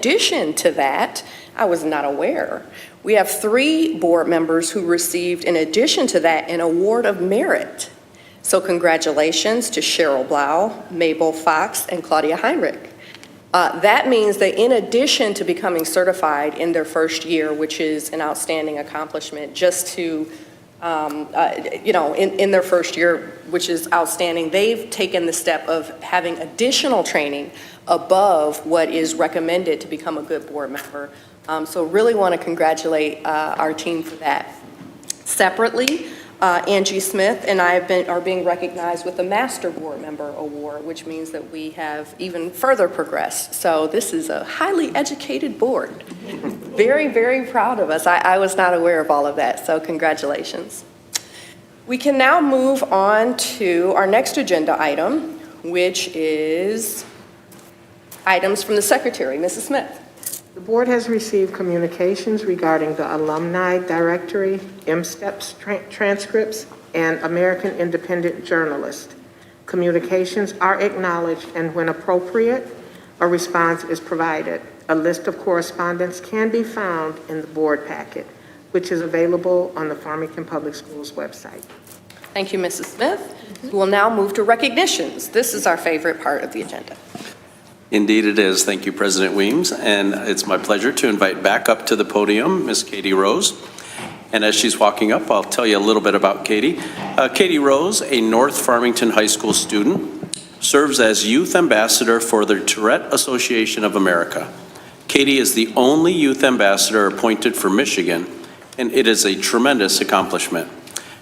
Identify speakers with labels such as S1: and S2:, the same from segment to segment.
S1: addition to that, I was not aware, we have 3 board members who received, in addition to that, an award of merit. So congratulations to Cheryl Blau, Mabel Fox, and Claudia Heinrich. That means that in addition to becoming certified in their first year, which is an outstanding accomplishment, just to, in their first year, which is outstanding, they've taken the step of having additional training above what is recommended to become a good board member. So really want to congratulate our team for that. Separately, Angie Smith and I are being recognized with the Master Board Member Award, which means that we have even further progressed. So this is a highly educated board. Very, very proud of us. I was not aware of all of that, so congratulations. We can now move on to our next agenda item, which is items from the Secretary. Mrs. Smith.
S2: The board has received communications regarding the Alumni Directory, MSTEPS transcripts, and American Independent Journalist. Communications are acknowledged, and when appropriate, a response is provided. A list of correspondence can be found in the board packet, which is available on the Farmington Public Schools website.
S1: Thank you, Mrs. Smith. We will now move to recognitions. This is our favorite part of the agenda.
S3: Indeed it is. Thank you, President Weems. And it's my pleasure to invite back up to the podium Ms. Katie Rose. And as she's walking up, I'll tell you a little bit about Katie. Katie Rose, a North Farmington High School student, serves as Youth Ambassador for the Tourette Association of America. Katie is the only Youth Ambassador appointed for Michigan, and it is a tremendous accomplishment.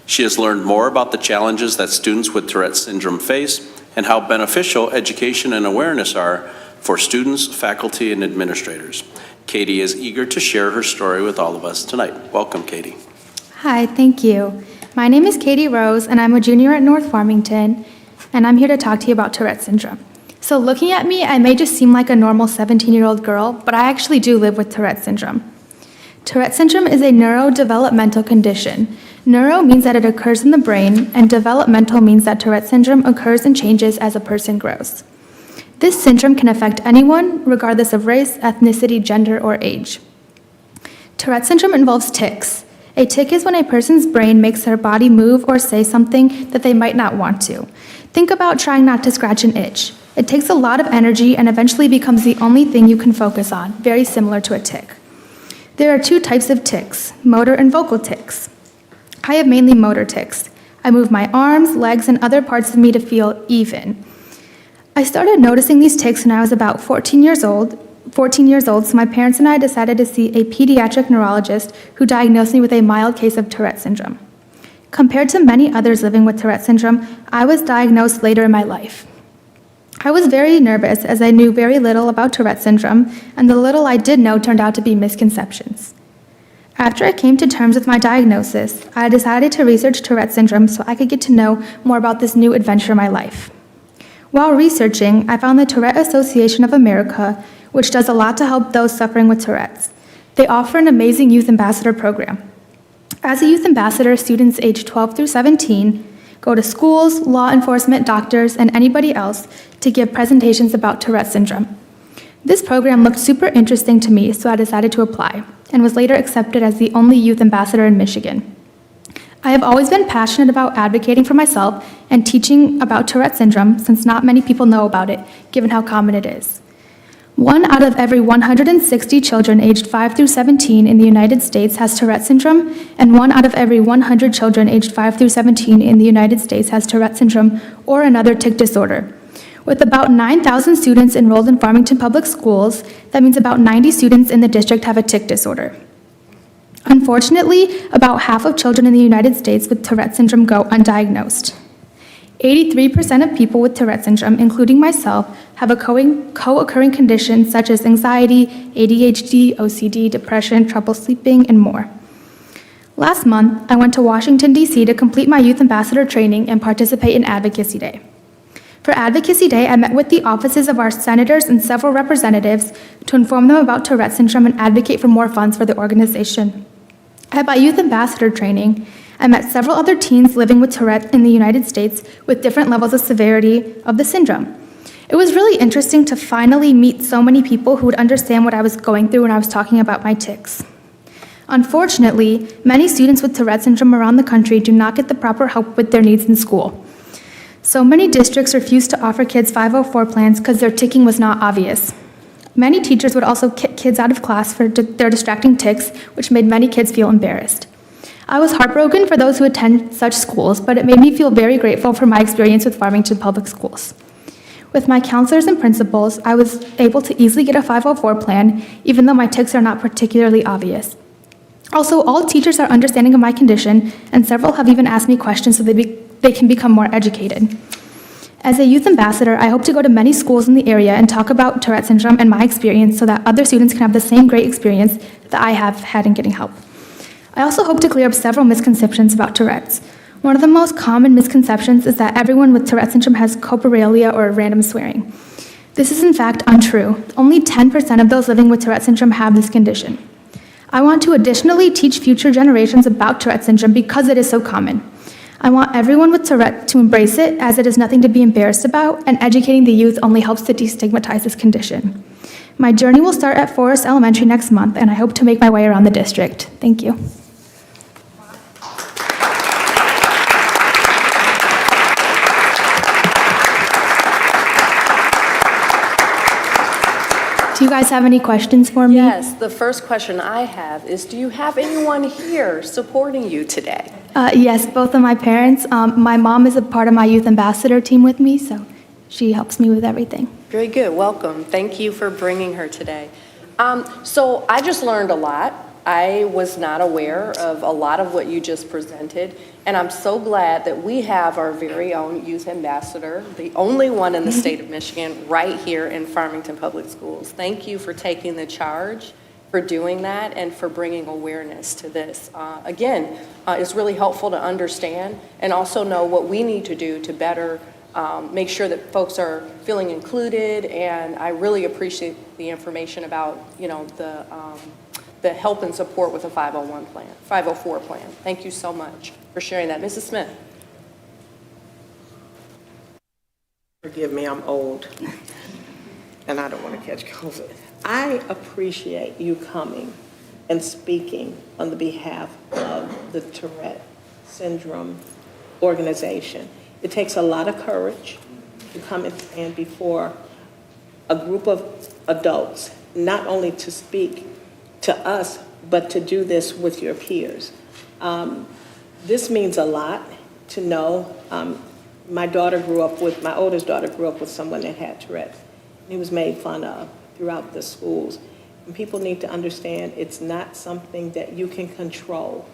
S3: She has learned more about the challenges that students with Tourette syndrome face and how beneficial education and awareness are for students, faculty, and administrators. Katie is eager to share her story with all of us tonight. Welcome, Katie.
S4: Hi, thank you. My name is Katie Rose, and I'm a junior at North Farmington, and I'm here to talk to you about Tourette syndrome. So looking at me, I may just seem like a normal 17-year-old girl, but I actually do live with Tourette syndrome. Tourette syndrome is a neurodevelopmental condition. Neuro means that it occurs in the brain, and developmental means that Tourette syndrome occurs and changes as a person grows. This syndrome can affect anyone, regardless of race, ethnicity, gender, or age. Tourette syndrome involves tics. A tic is when a person's brain makes their body move or say something that they might not want to. Think about trying not to scratch an itch. It takes a lot of energy and eventually becomes the only thing you can focus on, very similar to a tic. There are 2 types of tics, motor and vocal tics. I have mainly motor tics. I move my arms, legs, and other parts of me to feel even. I started noticing these tics when I was about 14 years old, so my parents and I decided to see a pediatric neurologist who diagnosed me with a mild case of Tourette syndrome. Compared to many others living with Tourette syndrome, I was diagnosed later in my life. I was very nervous as I knew very little about Tourette syndrome, and the little I did know turned out to be misconceptions. After I came to terms with my diagnosis, I decided to research Tourette syndrome so I could get to know more about this new adventure in my life. While researching, I found the Tourette Association of America, which does a lot to help those suffering with Tourette's. They offer an amazing Youth Ambassador program. As a Youth Ambassador, students aged 12 through 17 go to schools, law enforcement, doctors, and anybody else to give presentations about Tourette syndrome. This program looked super interesting to me, so I decided to apply, and was later accepted as the only Youth Ambassador in Michigan. I have always been passionate about advocating for myself and teaching about Tourette syndrome, since not many people know about it, given how common it is. 1 out of every 160 children aged 5 through 17 in the United States has Tourette syndrome, and 1 out of every 100 children aged 5 through 17 in the United States has Tourette syndrome or another tic disorder. With about 9,000 students enrolled in Farmington Public Schools, that means about 90 students in the district have a tic disorder. Unfortunately, about half of children in the United States with Tourette syndrome go undiagnosed. 83% of people with Tourette syndrome, including myself, have a co-occurring condition such as anxiety, ADHD, OCD, depression, trouble sleeping, and more. Last month, I went to Washington, D.C. to complete my Youth Ambassador training and participate in Advocacy Day. For Advocacy Day, I met with the offices of our senators and several representatives to inform them about Tourette syndrome and advocate for more funds for the organization. At my Youth Ambassador training, I met several other teens living with Tourette in the United States with different levels of severity of the syndrome. It was really interesting to finally meet so many people who would understand what I was going through when I was talking about my tics. Unfortunately, many students with Tourette syndrome around the country do not get the proper help with their needs in school. So many districts refuse to offer kids 504 plans because their ticking was not obvious. Many teachers would also kick kids out of class for their distracting tics, which made many kids feel embarrassed. I was heartbroken for those who attend such schools, but it made me feel very grateful for my experience with Farmington Public Schools. With my counselors and principals, I was able to easily get a 504 plan, even though my tics are not particularly obvious. Also, all teachers are understanding of my condition, and several have even asked me questions so they can become more educated. As a youth ambassador, I hope to go to many schools in the area and talk about Tourette syndrome and my experience so that other students can have the same great experience that I have had in getting help. I also hope to clear up several misconceptions about Tourette's. One of the most common misconceptions is that everyone with Tourette syndrome has coproralia or random swearing. This is in fact untrue. Only 10% of those living with Tourette syndrome have this condition. I want to additionally teach future generations about Tourette syndrome because it is so common. I want everyone with Tourette to embrace it, as it is nothing to be embarrassed about, and educating the youth only helps to destigmatize this condition. My journey will start at Forest Elementary next month, and I hope to make my way around the district. Thank you. Do you guys have any questions for me?
S1: Yes, the first question I have is, do you have anyone here supporting you today?
S4: Yes, both of my parents. My mom is a part of my youth ambassador team with me, so she helps me with everything.
S1: Very good, welcome. Thank you for bringing her today. So I just learned a lot. I was not aware of a lot of what you just presented, and I'm so glad that we have our very own youth ambassador, the only one in the state of Michigan, right here in Farmington Public Schools. Thank you for taking the charge, for doing that, and for bringing awareness to this. Again, it's really helpful to understand and also know what we need to do to better make sure that folks are feeling included, and I really appreciate the information about, you know, the help and support with a 504 plan. Thank you so much for sharing that. Mrs. Smith.
S2: Forgive me, I'm old, and I don't want to catch COVID. I appreciate you coming and speaking on the behalf of the Tourette Syndrome organization. It takes a lot of courage to come and stand before a group of adults, not only to speak to us, but to do this with your peers. This means a lot to know. My oldest daughter grew up with someone that had Tourette. He was made fun of throughout the schools. And people need to understand it's not something that you can control,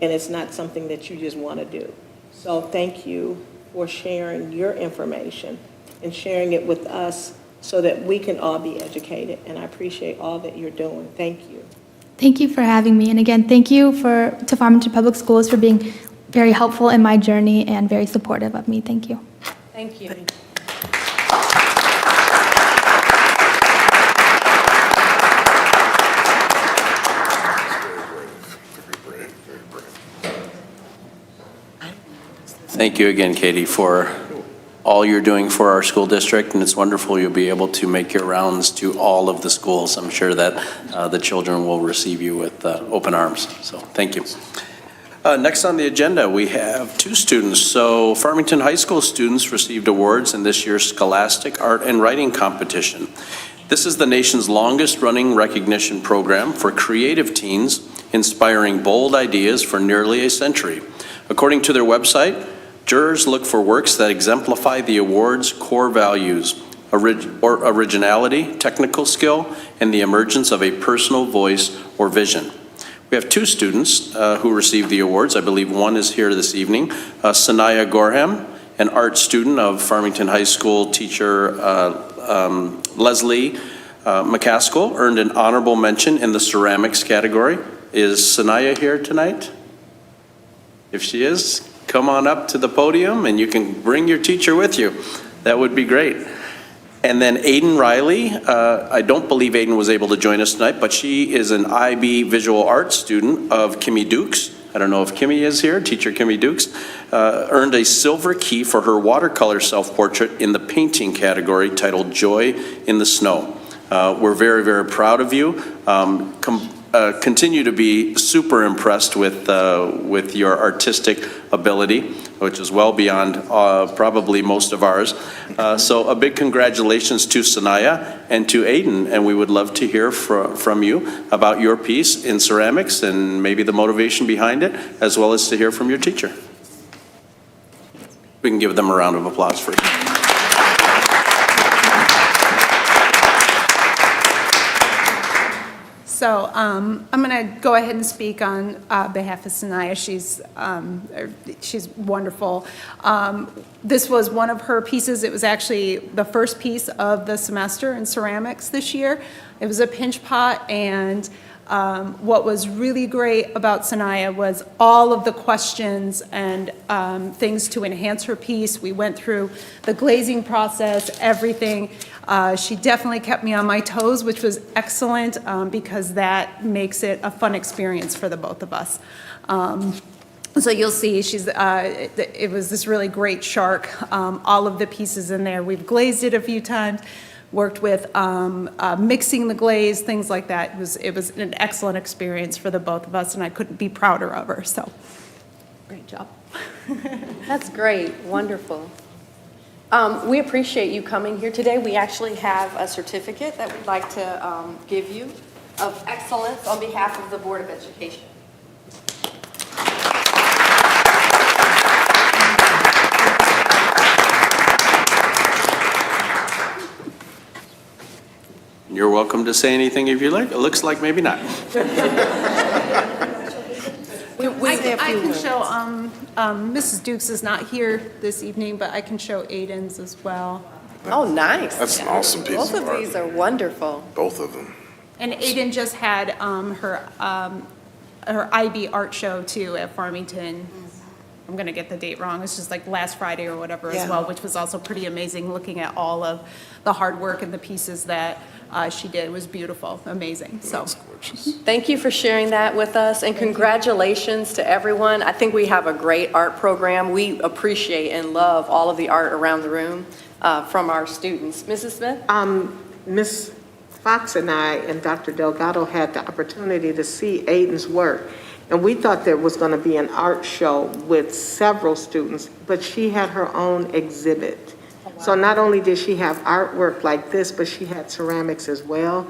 S2: and it's not something that you just want to do. So thank you for sharing your information and sharing it with us so that we can all be educated. And I appreciate all that you're doing. Thank you.
S4: Thank you for having me. And again, thank you to Farmington Public Schools for being very helpful in my journey and very supportive of me. Thank you.
S1: Thank you.
S3: Thank you again, Katie, for all you're doing for our school district, and it's wonderful you'll be able to make your rounds to all of the schools. I'm sure that the children will receive you with open arms, so thank you. Next on the agenda, we have two students. So Farmington High School students received awards in this year's Scholastic Art and Writing Competition. This is the nation's longest running recognition program for creative teens, inspiring bold ideas for nearly a century. According to their website, jurors look for works that exemplify the award's core values, originality, technical skill, and the emergence of a personal voice or vision. We have two students who received the awards. I believe one is here this evening. Sanaya Gorham, an art student of Farmington High School teacher Leslie McCaskill, earned an honorable mention in the ceramics category. Is Sanaya here tonight? If she is, come on up to the podium and you can bring your teacher with you. That would be great. And then Aiden Riley, I don't believe Aiden was able to join us tonight, but she is an IB Visual Arts student of Kimmy Dukes. I don't know if Kimmy is here, teacher Kimmy Dukes, earned a silver key for her watercolor self-portrait in the painting category titled Joy in the Snow. We're very, very proud of you. Continue to be super impressed with your artistic ability, which is well beyond probably most of ours. So a big congratulations to Sanaya and to Aiden, and we would love to hear from you about your piece in ceramics and maybe the motivation behind it, as well as to hear from your teacher. We can give them a round of applause first.
S5: So I'm going to go ahead and speak on behalf of Sanaya. She's wonderful. This was one of her pieces. It was actually the first piece of the semester in ceramics this year. It was a pinch pot, and what was really great about Sanaya was all of the questions and things to enhance her piece. We went through the glazing process, everything. She definitely kept me on my toes, which was excellent because that makes it a fun experience for the both of us. So you'll see it was this really great shark. All of the pieces in there, we've glazed it a few times, worked with mixing the glaze, things like that. It was an excellent experience for the both of us, and I couldn't be prouder of her, so great job.
S1: That's great, wonderful. We appreciate you coming here today. We actually have a certificate that we'd like to give you of excellence on behalf of the Board of Education.
S3: You're welcome to say anything if you like. It looks like maybe not.
S5: I can show, Mrs. Dukes is not here this evening, but I can show Aiden's as well.
S1: Oh, nice.
S6: That's an awesome piece
S1: Both
S6: of
S1: of
S6: art.
S1: these are wonderful.
S6: Both of them.
S5: And Aiden just had her IB art show too at Farmington. I'm going to get the date wrong. It's just like last Friday or whatever as well, which was also pretty amazing, looking at all of the hard work and the pieces that she did. It was beautiful, amazing. So
S6: That's gorgeous.
S1: Thank you for sharing that with us, and congratulations to everyone. I think we have a great art program. We appreciate and love all of the art around the room from our students. Mrs. Smith?
S2: Ms. Fox and I and Dr. Delgado had the opportunity to see Aiden's work, and we thought there was going to be an art show with several students, but she had her own exhibit. So not only did she have artwork like this, but she had ceramics as well.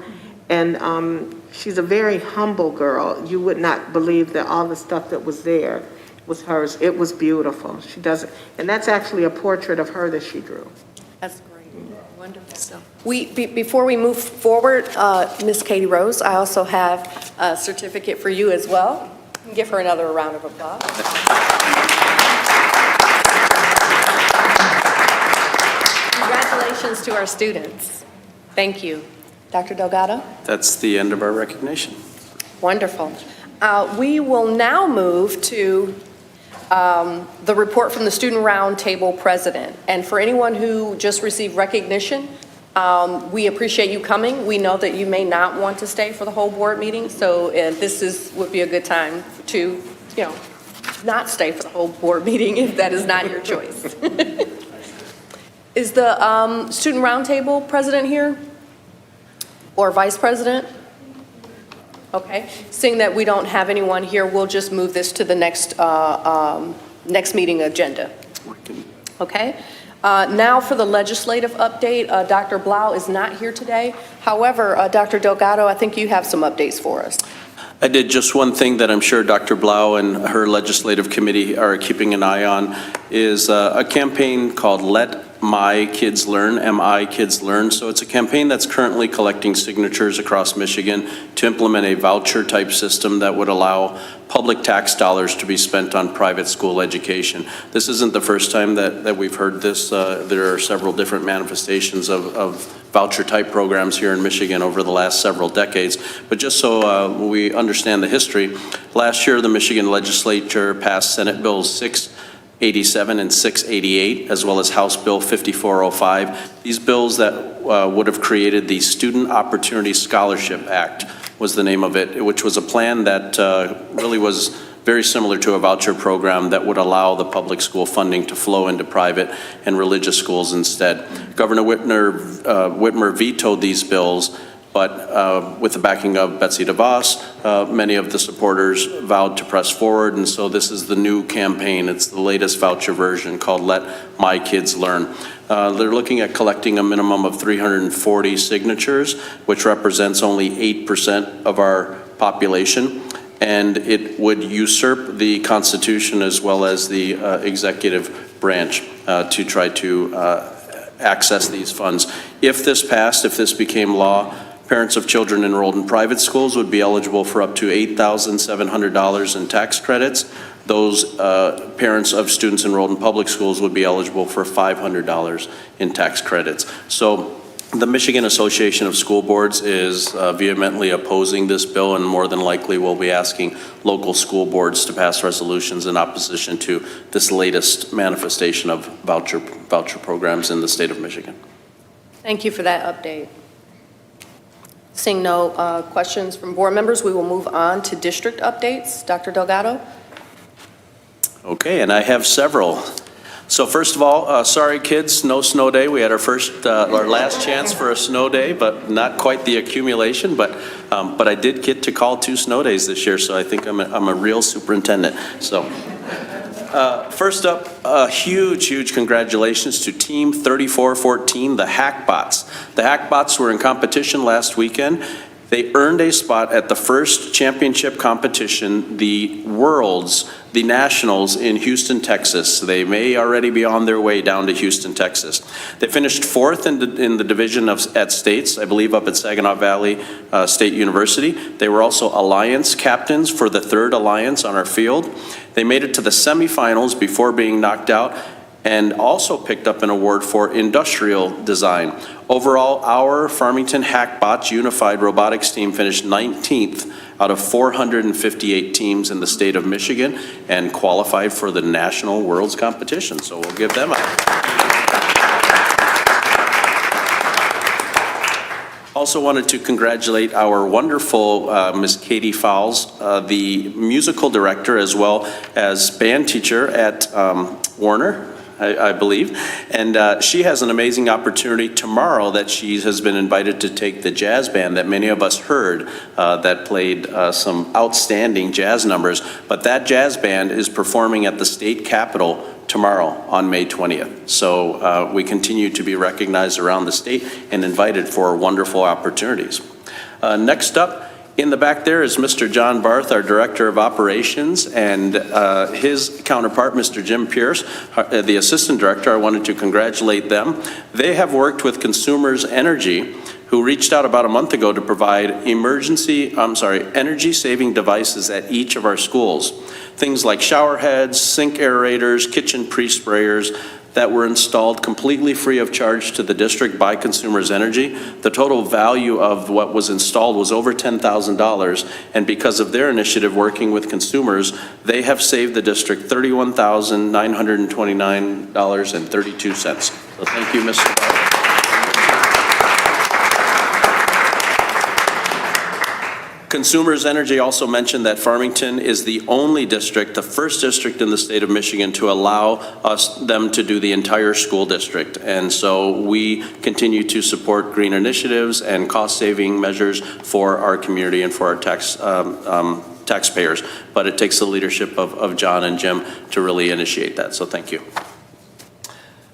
S2: And she's a very humble girl. You would not believe that all the stuff that was there was hers. It was beautiful. She does it, and that's actually a portrait of her that she drew.
S1: That's great. Wonderful. Before we move forward, Ms. Katie Rose, I also have a certificate for you as well. Give her another round of applause. Congratulations to our students. Thank you. Dr. Delgado?
S3: That's the end of our recognition.
S1: Wonderful. We will now move to the report from the Student Roundtable President. And for anyone who just received recognition, we appreciate you coming. We know that you may not want to stay for the whole board meeting, so would be a good time to, not stay for the whole board meeting if that is not your choice. Is the Student Roundtable President here? Or Vice President? Okay. Seeing that we don't have anyone here, we'll just move this to the next meeting agenda. Okay. Now for the legislative update, Dr. Blau is not here today. However, Dr. Delgado, I think you have some updates for us.
S3: I did just one thing that I'm sure Dr. Blau and her legislative committee are keeping an eye on is a campaign called Let My Kids Learn, M-I Kids Learn. So it's a campaign that's currently collecting signatures across Michigan to implement a voucher type system that would allow public tax dollars to be spent on private school education. This isn't the first time that we've heard this. There are several different manifestations of voucher type programs here in Michigan over the last several decades. But just so we understand the history, last year the Michigan legislature passed Senate Bill 6 87 and 688, as well as House Bill 5405. These bills that would have created the Student Opportunity Scholarship Act was the name of it, which was a plan that really was very similar to a voucher program that would allow the public school funding to flow into private and religious schools instead. Governor Whitmer vetoed these bills, but with the backing of Betsy DeVos, many of the supporters vowed to press forward, and so this is the new campaign. It's the latest voucher version called Let My Kids Learn. They're looking at collecting a minimum of 340 signatures, which represents only 8% of our population, and it would usurp the Constitution as well as the executive branch to try to access these funds. If this passed, if this became law, parents of children enrolled in private schools would be eligible for up to $8,700 in tax credits. Those parents of students enrolled in public schools would be eligible for $500 in tax credits. So the Michigan Association of School Boards is vehemently opposing this bill, and more than likely will be asking local school boards to pass resolutions in opposition to this latest manifestation of voucher programs in the state of Michigan.
S1: Thank you for that update. Seeing no questions from board members, we will move on to district updates. Dr. Delgado?
S3: Okay, and I have several. So first of all, sorry kids, no snow day. We had our last chance for a snow day, but not quite the accumulation. But I did get to call 2 snow days this year, so I think I'm a real superintendent. So first up, huge congratulations to Team 3414, the Hackbots. The Hackbots were in competition last weekend. They earned a spot at the first championship competition, the Nationals in Houston, Texas. They may already be on their way down to Houston, Texas. They finished 4th in the division at states, I believe up at Saginaw Valley State University. They were also Alliance captains for the 3rd Alliance on our field. They made it to the semifinals before being knocked out, and also picked up an award for industrial design. Overall, our Farmington Hackbots Unified Robotics team finished 19th out of 458 teams in the state of Michigan and qualified for the National Worlds Competition. So we'll give them a... Also wanted to congratulate our wonderful Ms. Katie Fowles, the musical director as well as band teacher at Warner, I believe. And she has an amazing opportunity tomorrow that she has been invited to take the jazz band that many of us heard that played some outstanding jazz numbers. But that jazz band is performing at the state capitol tomorrow on May 20th. So we continue to be recognized around the state and invited for wonderful opportunities. Next up, in the back there is Mr. John Barth, our Director of Operations, and his counterpart, Mr. Jim Pierce, the Assistant Director. I wanted to congratulate them. They have worked with Consumers Energy, who reached out about a month ago to provide energy-saving devices at each of our schools. Things like shower heads, sink aerators, kitchen pre-sprayers, that were installed completely free of charge to the district by Consumers Energy. The total value of what was installed was over $10,000, and because of their initiative working with consumers, they have saved the district $31,929.32. So thank you, Mr. Barr. Consumers Energy also mentioned that Farmington is the only district, the first district in the state of Michigan to allow them to do the entire school district. And so we continue to support green initiatives and cost-saving measures for our community and for our taxpayers. But it takes the leadership of John and Jim to really initiate that. So thank you.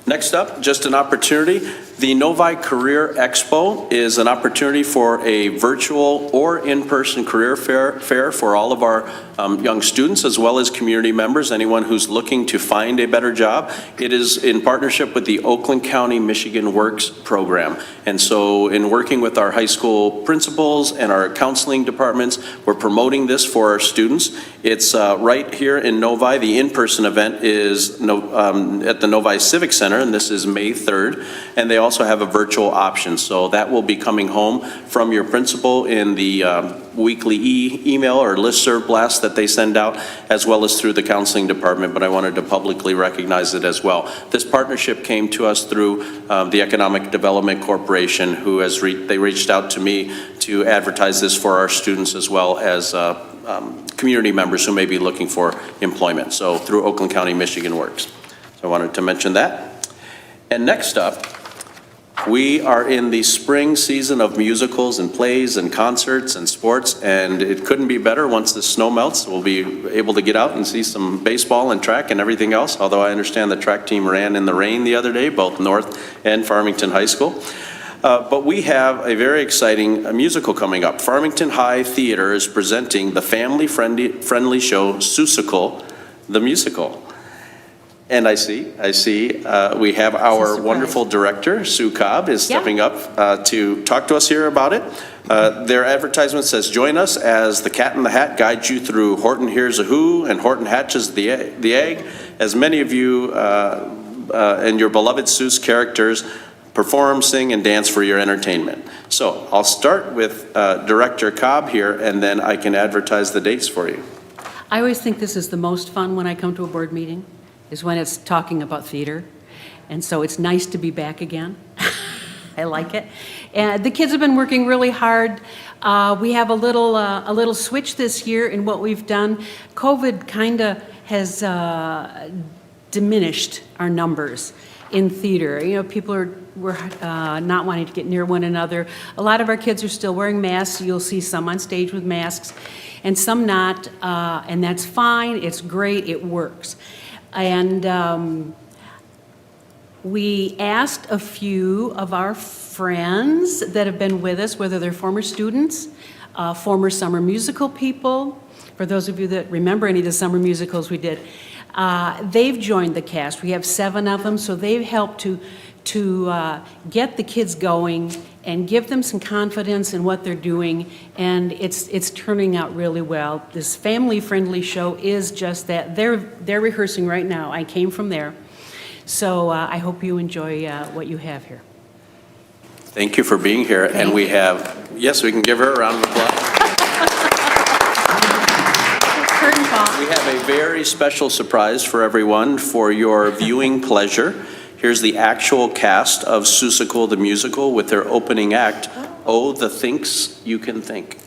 S3: Next up, just an opportunity. The Novi Career Expo is an opportunity for a virtual or in-person career fair for all of our young students as well as community members, anyone who's looking to find a better job. It is in partnership with the Oakland County Michigan Works program. And so in working with our high school principals and our counseling departments, we're promoting this for our students. It's right here in Novi. The in-person event is at the Novi Civic Center, and this is May 3rd. And they also also have a virtual option. So that will be coming home from your principal in the weekly email or listserv blast that they send out, as well as through the counseling department, but I wanted to publicly recognize it as well. This partnership came to us through the Economic Development Corporation, who they reached out to me to advertise this for our students as well as community members who may be looking for employment. So through Oakland County, Michigan Works. So I wanted to mention that. And next up, we are in the spring season of musicals and plays and concerts and sports, and it couldn't be better. Once the snow melts, we'll be able to get out and see some baseball and track and everything else, although I understand the track team ran in the rain the other day, both North and Farmington High School. But we have a very exciting musical coming up. Farmington High Theater is presenting the family-friendly show, Seussical, the musical. And I see, we have our wonderful director, Sue Cobb, is stepping up to talk to us here about it. Their advertisement says, join us as the Cat in the Hat guides you through Horton Hears a Who and Horton Hatches the Egg, as many of you and your beloved Seuss characters perform, sing, and dance for your entertainment. So I'll start with Director Cobb here, and then I can advertise the dates for you.
S6: I always think this is the most fun when I come to a board meeting, is when it's talking about theater. And so it's nice to be back again. I like it. And the kids have been working really hard. We have a little switch this year in what we've done. COVID kind of has diminished our numbers in theater. You know, people were not wanting to get near one another. A lot of our kids are still wearing masks. You'll see some on stage with masks and some not, and that's fine. It's great. It works. And we asked a few of our friends that have been with us, whether they're former students, former summer musical people. For those of you that remember any of the summer musicals we did, they've joined the cast. We have 7 of them, so they've helped to get the kids going and give them some confidence in what they're doing, and it's turning out really well. This family-friendly show is just that. They're rehearsing right now. I came from there. So I hope you enjoy what you have here.
S3: Thank you for being here. And we have, yes, we can give her a round of applause.
S6: Curtain call.
S3: We have a very special surprise for everyone for your viewing pleasure. Here's the actual cast of Seussical the Musical with their opening act, Oh, the Thinks You Can Think.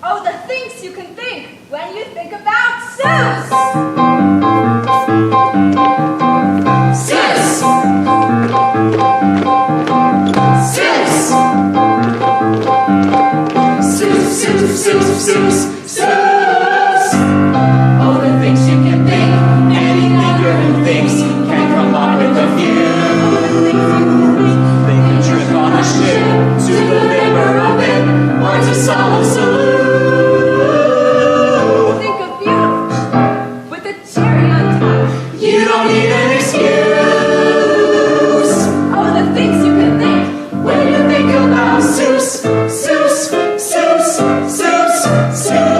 S7: Oh, the things you can think when you think about Seuss! Seuss! Seuss! Seuss, Seuss, Seuss, Seuss, Seuss! Oh, the things you can think, any thinker who thinks can come up with a few. They can trip on a ship to the liver of it, or to solemn salute. Think of beautiful with a cherry on top. You don't need an excuse. Oh, the things you can think when you think about Seuss, Seuss, Seuss, Seuss, Seuss.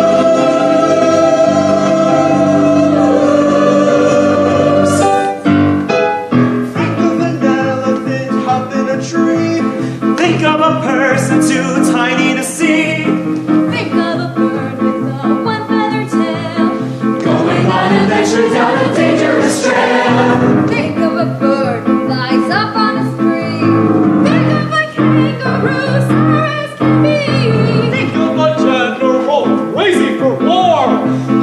S8: Think of an elephant hopping a tree. Think of a person too tiny to see.
S7: Think of a bird with a one-feather tail, going on adventure down a dangerous trail. Think of a bird who flies up on a spree. Think of a kangaroo, summer as can be.
S8: Think of a general crazy for war.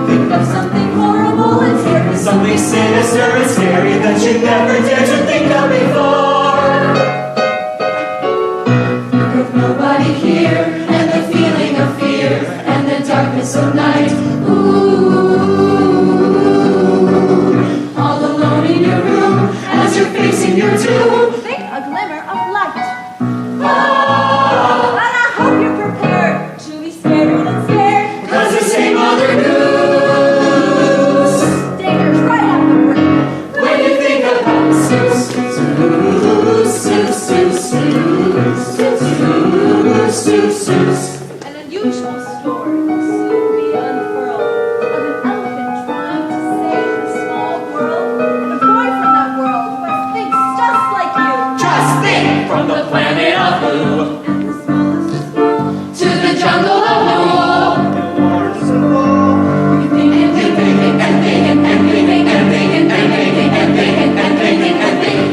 S7: Think of something horrible and scary,
S8: Something sinister and scary that you never dared to think of before.
S7: think of nobody here, and the feeling of fear, and the darkness of night. Ooh, all alone in your room, as you're facing your doom. Think a glimmer of light. Oh, and I hope you're prepared to be scared and scared.
S8: 'Cause the same other news.
S7: Danger's right up the road.
S8: When you think about
S7: the planet of blue to the jungle of blue.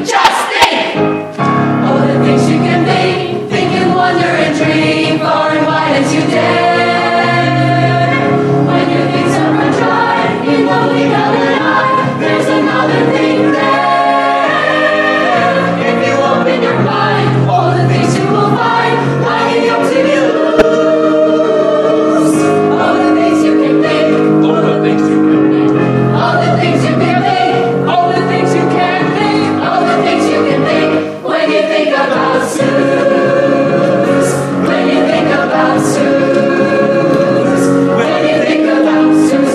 S7: Just think! All the things you can think and wonder and dream far and wide as you dare. When your things are run dry, in the blink of an eye, there's another thing there. If you open your mind, all the things you will find lining up to you. All the things you can think, all the things you can think, all the things you can think, all the things you can think, all the things you can think when you think about zoos. When you think about zoos. When you think about zoos.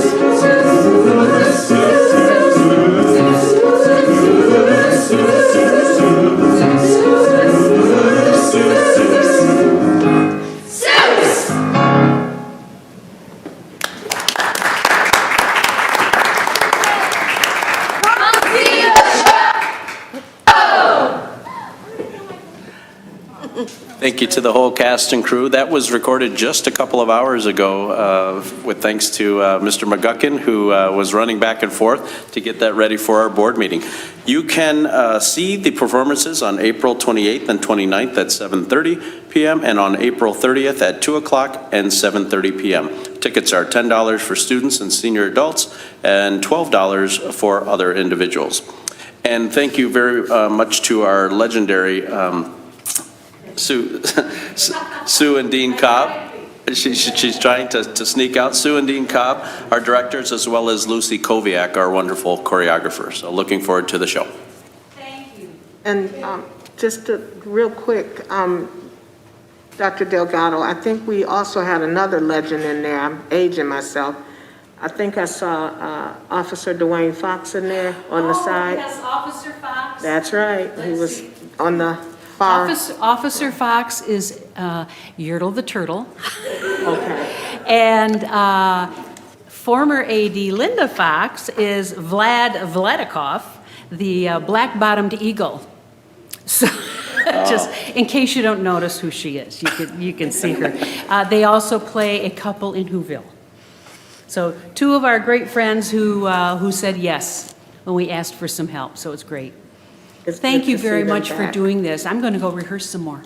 S3: Thank you to the whole cast and crew. That was recorded just a couple of hours ago with thanks to Mr. McGuckin, who was running back and forth to get that ready for our board meeting. You can see the performances on April 28th and 29th at 7:30 p.m. and on April 30th at 2 o'clock and 7:30 p.m. Tickets are $10 for students and senior adults and $12 for other individuals. And thank you very much to our legendary Sue and Dean Cobb. She's trying to sneak out. Sue and Dean Cobb, our directors, as well as Lucy Koviak, our wonderful choreographer. So looking forward to the show.
S6: Thank you.
S2: And just real quick, Dr. Delgado, I think we also had another legend in there. I'm aging myself. I think I saw Officer Dwayne Fox in there on the side.
S6: Yes, Officer Fox.
S2: That's right. He was on the far.
S6: Officer Fox is Yertle the Turtle.
S2: Okay.
S6: And former AD Linda Fox is Vlad Vladikov, the black-bottomed eagle. So, just in case you don't notice who she is, you can see her. They also play a couple in Whoville. So two of our great friends who said yes when we asked for some help, so it's great. Thank you very much for doing this. I'm going to go rehearse some more.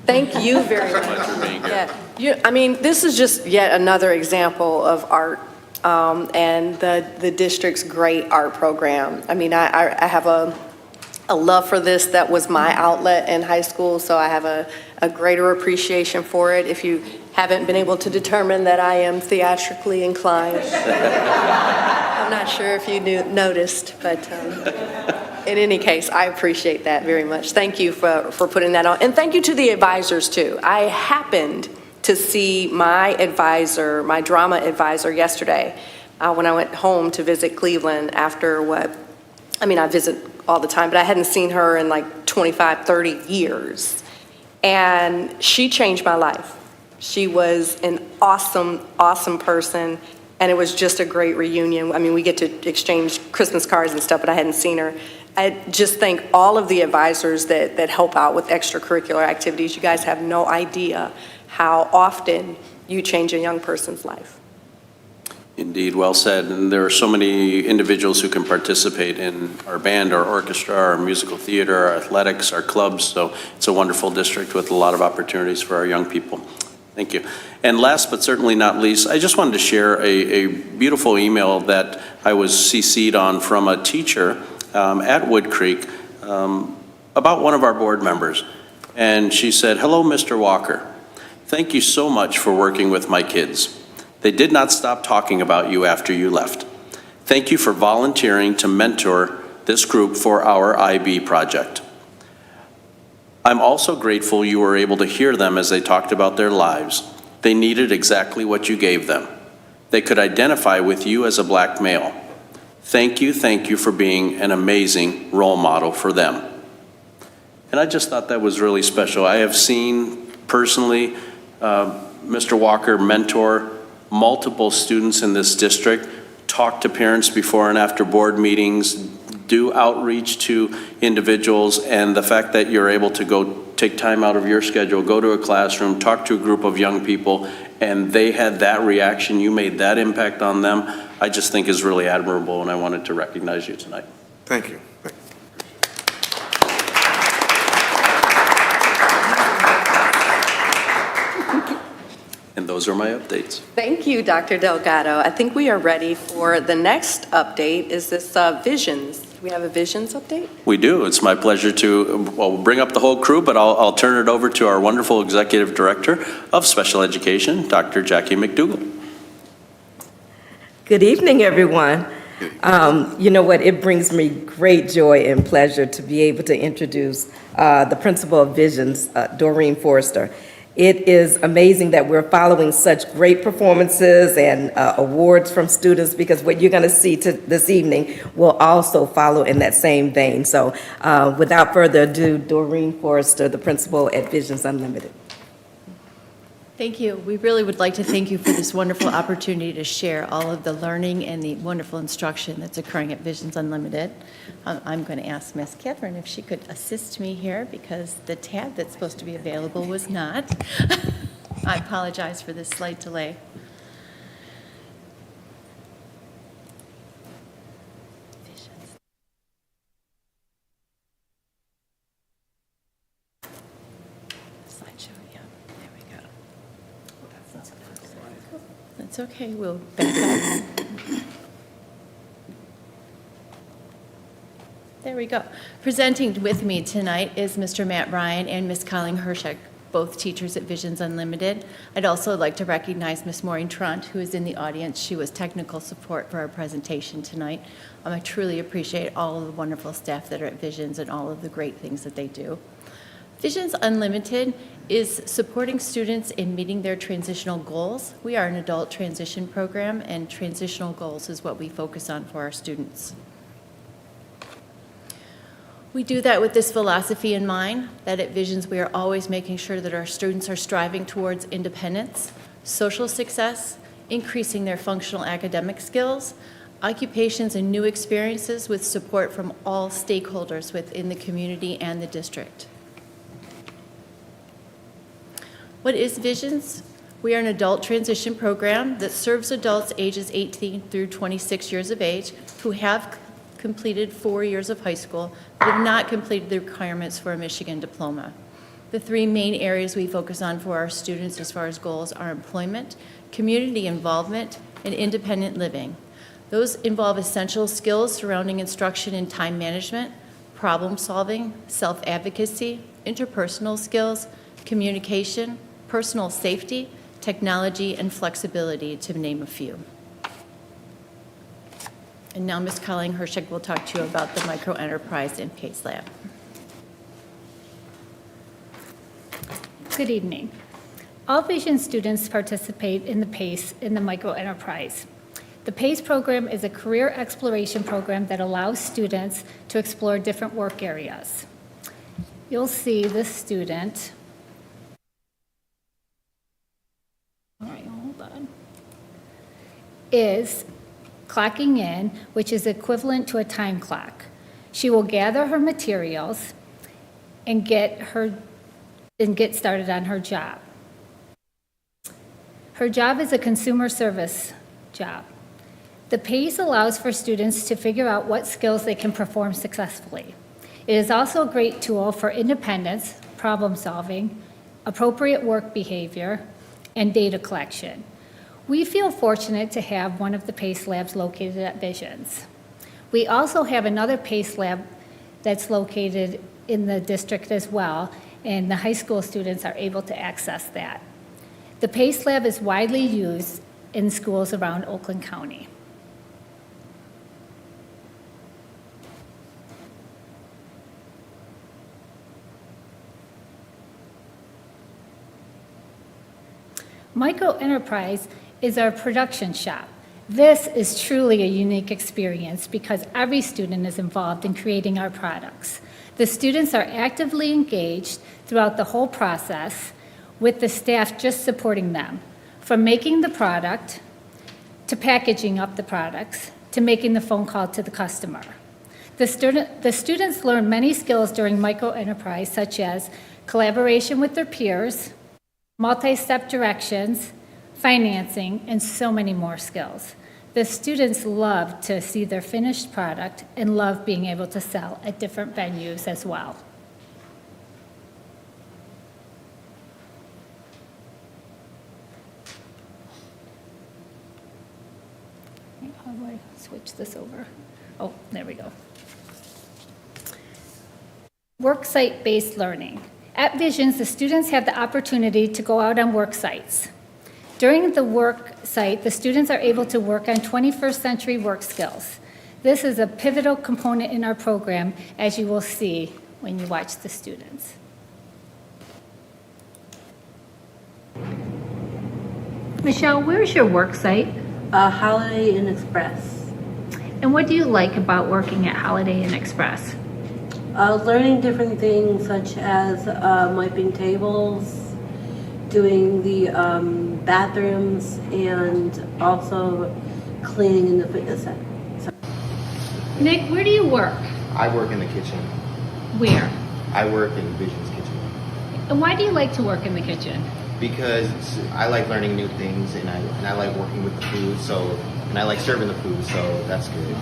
S1: Thank you very much. Yeah, I mean, this is just yet another example of art and the district's great art program. I mean, I have a love for this. That was my outlet in high school, so I have a greater appreciation for it. If you haven't been able to determine that I am theatrically inclined, I'm not sure if you noticed, but in any case, I appreciate that very much. Thank you for putting that on. And thank you to the advisors, too. I happened to see my advisor, my drama advisor, yesterday when I went home to visit Cleveland after I visit all the time, but I hadn't seen her in like 25, 30 years. And she changed my life. She was an awesome, awesome person. And it was just a great reunion. I mean, we get to exchange Christmas cards and stuff, but I hadn't seen her. I just thank all of the advisors that help out with extracurricular activities. You guys have no idea how often you change a young person's life.
S3: Indeed, well said. And there are so many individuals who can participate in our band, our orchestra, our musical theater, our athletics, our clubs. So it's a wonderful district with a lot of opportunities for our young people. Thank you. And last but certainly not least, I just wanted to share a beautiful email that I was CC'd on from a teacher at Wood Creek about one of our board members. And she said, "Hello, Mr. Walker. Thank you so much for working with my kids. They did not stop talking about you after you left. Thank you for volunteering to mentor this group for our IB project. I'm also grateful you were able to hear them as they talked about their lives. They needed exactly what you gave them. They could identify with you as a black male. Thank you for being an amazing role model for them." And I just thought that was really special. I have seen personally Mr. Walker mentor multiple students in this district, talk to parents before and after board meetings, do outreach to individuals, and the fact that you're able to go take time out of your schedule, go to a classroom, talk to a group of young people, and they had that reaction, you made that impact on them, I just think is really admirable, and I wanted to recognize you tonight.
S9: Thank you.
S3: And those are my updates.
S1: Thank you, Dr. Delgado. I think we are ready for the next update. Is this Visions? Do we have a Visions update?
S3: We do. It's my pleasure to, well, we'll bring up the whole crew, but I'll turn it over to our wonderful Executive Director of Special Education, Dr. Jackie McDougall.
S10: Good evening, everyone. You know what, it brings me great joy and pleasure to be able to introduce the principal of Visions, Doreen Forrester. It is amazing that we're following such great performances and awards from students, because what you're going to see this evening will also follow in that same vein. So without further ado, Doreen Forrester, the principal at Visions Unlimited.
S11: Thank you. We really would like to thank you for this wonderful opportunity to share all of the learning and the wonderful instruction that's occurring at Visions Unlimited. I'm going to ask Ms. Catherine if she could assist me here, because the tab that's supposed to be available was not. I apologize for this slight delay. Slideshow, yeah. There we go. That's okay. We'll back up. There we go. Presenting with me tonight is Mr. Matt Ryan and Ms. Colleen Hershek, both teachers at Visions Unlimited. I'd also like to recognize Ms. Maureen Trunt, who is in the audience. She was technical support for our presentation tonight. I truly appreciate all of the wonderful staff that are at Visions and all of the great things that they do. Visions Unlimited is supporting students in meeting their transitional goals. We are an adult transition program, and transitional goals is what we focus on for our students. We do that with this philosophy in mind, that at Visions we are always making sure that our students are striving towards independence, social success, increasing their functional academic skills, occupations and new experiences with support from all stakeholders within the community and the district. What is Visions? We are an adult transition program that serves adults ages 18 through 26 years of age who have completed 4 years of high school but have not completed the requirements for a Michigan diploma. The three main areas we focus on for our students as far as goals are employment, community involvement, and independent living. Those involve essential skills surrounding instruction in time management, problem solving, self-advocacy, interpersonal skills, communication, personal safety, technology, and flexibility, to name a few. And now Ms. Colleen Hershek will talk to you about the microenterprise and PACE Lab.
S12: Good evening. All Vision students participate in the PACE in the microenterprise. The PACE program is a career exploration program that allows students to explore different work areas. You'll see this student. All right, hold on. Is clocking in, which is equivalent to a time clock. She will gather her materials and get started on her job. Her job is a consumer service job. The PACE allows for students to figure out what skills they can perform successfully. It is also a great tool for independence, problem solving, appropriate work behavior, and data collection. We feel fortunate to have one of the PACE labs located at Visions. We also have another PACE lab that's located in the district as well, and the high school students are able to access that. The PACE lab is widely used in schools around Oakland County. Microenterprise is our production shop. This is truly a unique experience because every student is involved in creating our products. The students are actively engaged throughout the whole process, with the staff just supporting them, from making the product to packaging up the products to making the phone call to the customer. The students learn many skills during microenterprise, such as collaboration with their peers, multi-step directions, financing, and so many more skills. The students love to see their finished product and love being able to sell at different venues as well. How do I switch this over? Oh, there we go. Work site-based learning. At Visions, the students have the opportunity to go out on work sites. During the work site, the students are able to work on 21st century work skills. This is a pivotal component in our program, as you will see when you watch the students. Michelle, where's your work site?
S9: Holiday Inn Express.
S12: And what do you like about working at Holiday Inn Express?
S9: Learning different things such as wiping tables, doing the bathrooms, and also cleaning in the fitness center.
S12: Nick, where do you work?
S13: I work in the kitchen.
S12: Where?
S13: I work in Vision's kitchen.
S12: And why do you like to work in the kitchen?
S13: Because I like learning new things, and I like working with the food, and I like serving the food, so that's good.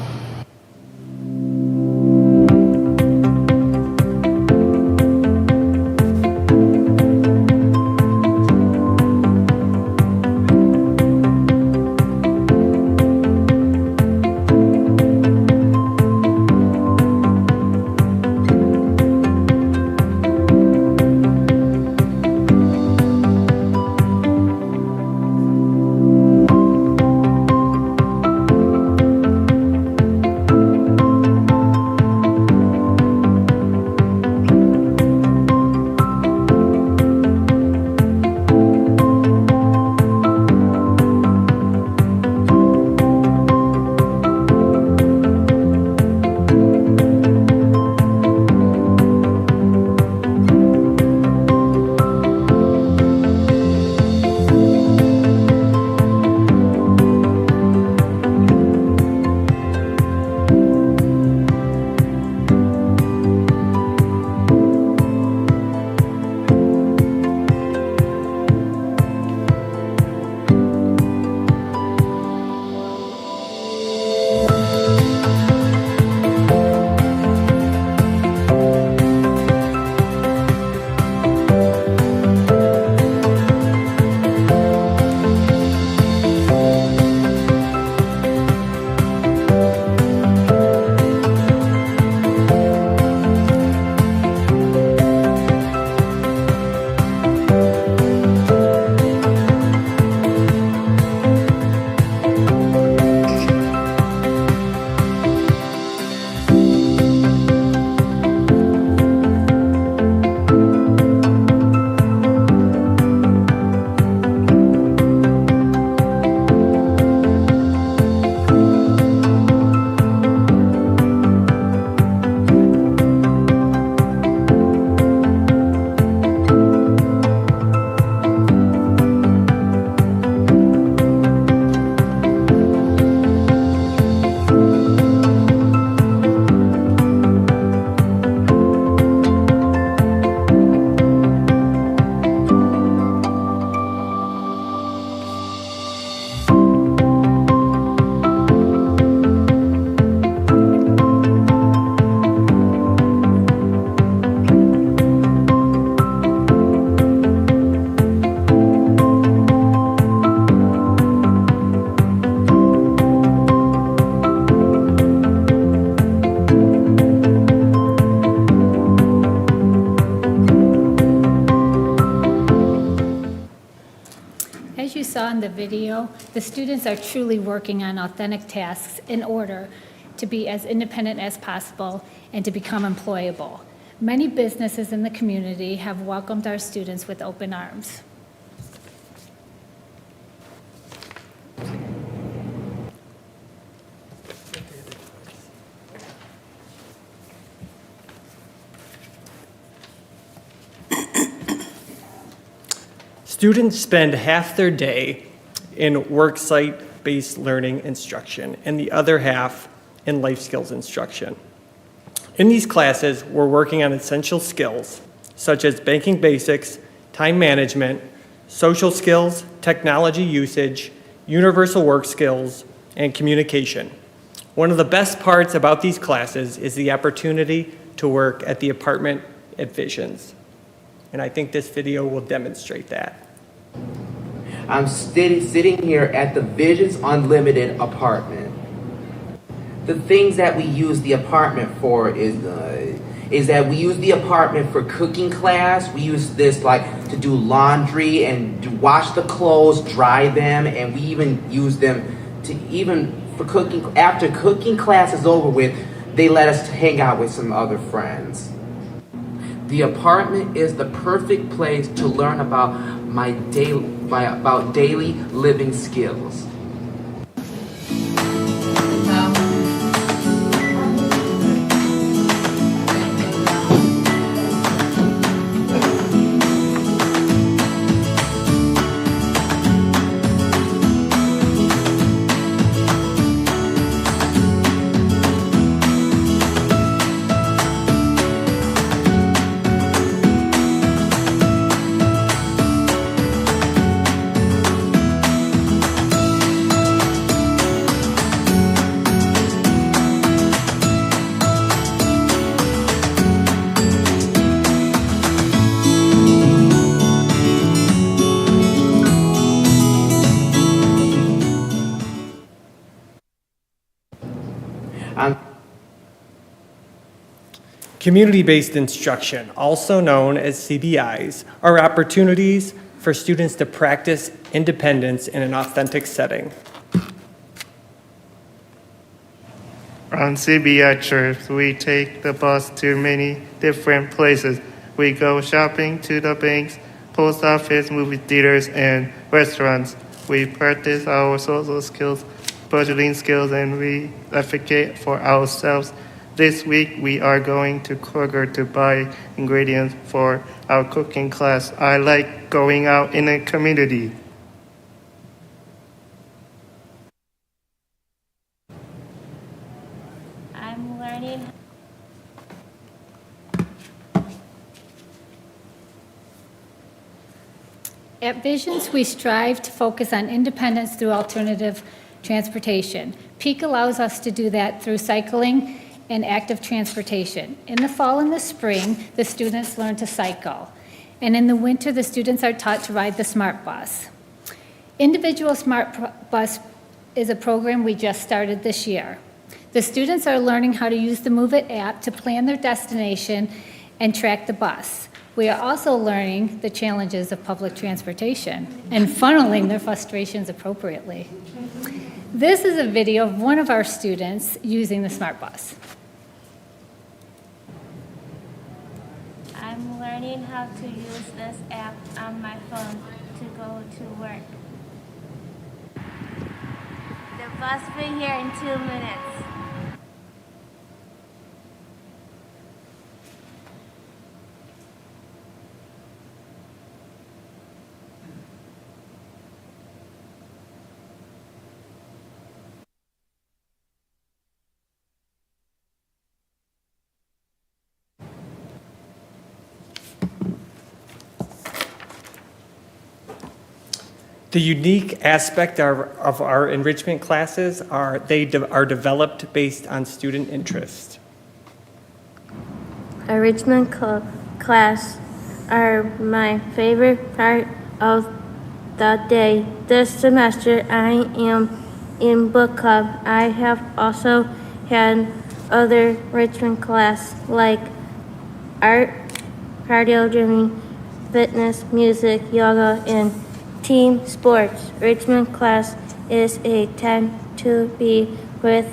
S12: saw in the video, the students are truly working on authentic tasks in order to be as independent as possible and to become employable. Many businesses in the community have welcomed our students with open arms.
S8: Students spend half their day in worksite-based learning instruction and the other half in life skills instruction. In these classes, we're working on essential skills such as banking basics, time management, social skills, technology usage, universal work skills, and communication. One of the best parts about these classes is the opportunity to work at the apartment at Visions. And I think this video will demonstrate that.
S14: I'm sitting here at the Visions Unlimited apartment. The things that we use the apartment for is that we use the apartment for cooking class. We use this like to do laundry and wash the clothes, dry them, and we even use them to even for cooking. After cooking class is over with, they let us hang out with some other friends. The apartment is the perfect place to learn about about daily living skills.
S8: Community-based instruction, also known as CBIs, are opportunities for students to practice independence in an authentic setting.
S15: On CBI trips, we take the bus to many different places. We go shopping to the banks, post office, movie theaters, and restaurants. We practice our social skills, budgeting skills, and we advocate for ourselves. This week, we are going to Kroger to buy ingredients for our cooking class. I like going out in a community.
S16: I'm learning.
S12: At Visions, we strive to focus on independence through alternative transportation. Peak allows us to do that through cycling and active transportation. In the fall and the spring, the students learn to cycle. And in the winter, the students are taught to ride the Smart Bus. Individual Smart Bus is a program we just started this year. The students are learning how to use the Move It app to plan their destination and track the bus. We are also learning the challenges of public transportation and funneling their frustrations appropriately. This is a video of one of our students using the Smart Bus.
S16: I'm learning how to use this app on my phone to go to work. The bus will be here in 2 minutes.
S8: The unique aspect of our enrichment classes are are developed based on student interest.
S16: Enrichment class are my favorite part of the day. This semester I am in book club. I have also had other enrichment class like art, cardio training, fitness, music, yoga, and team sports. Enrichment class is a time to be with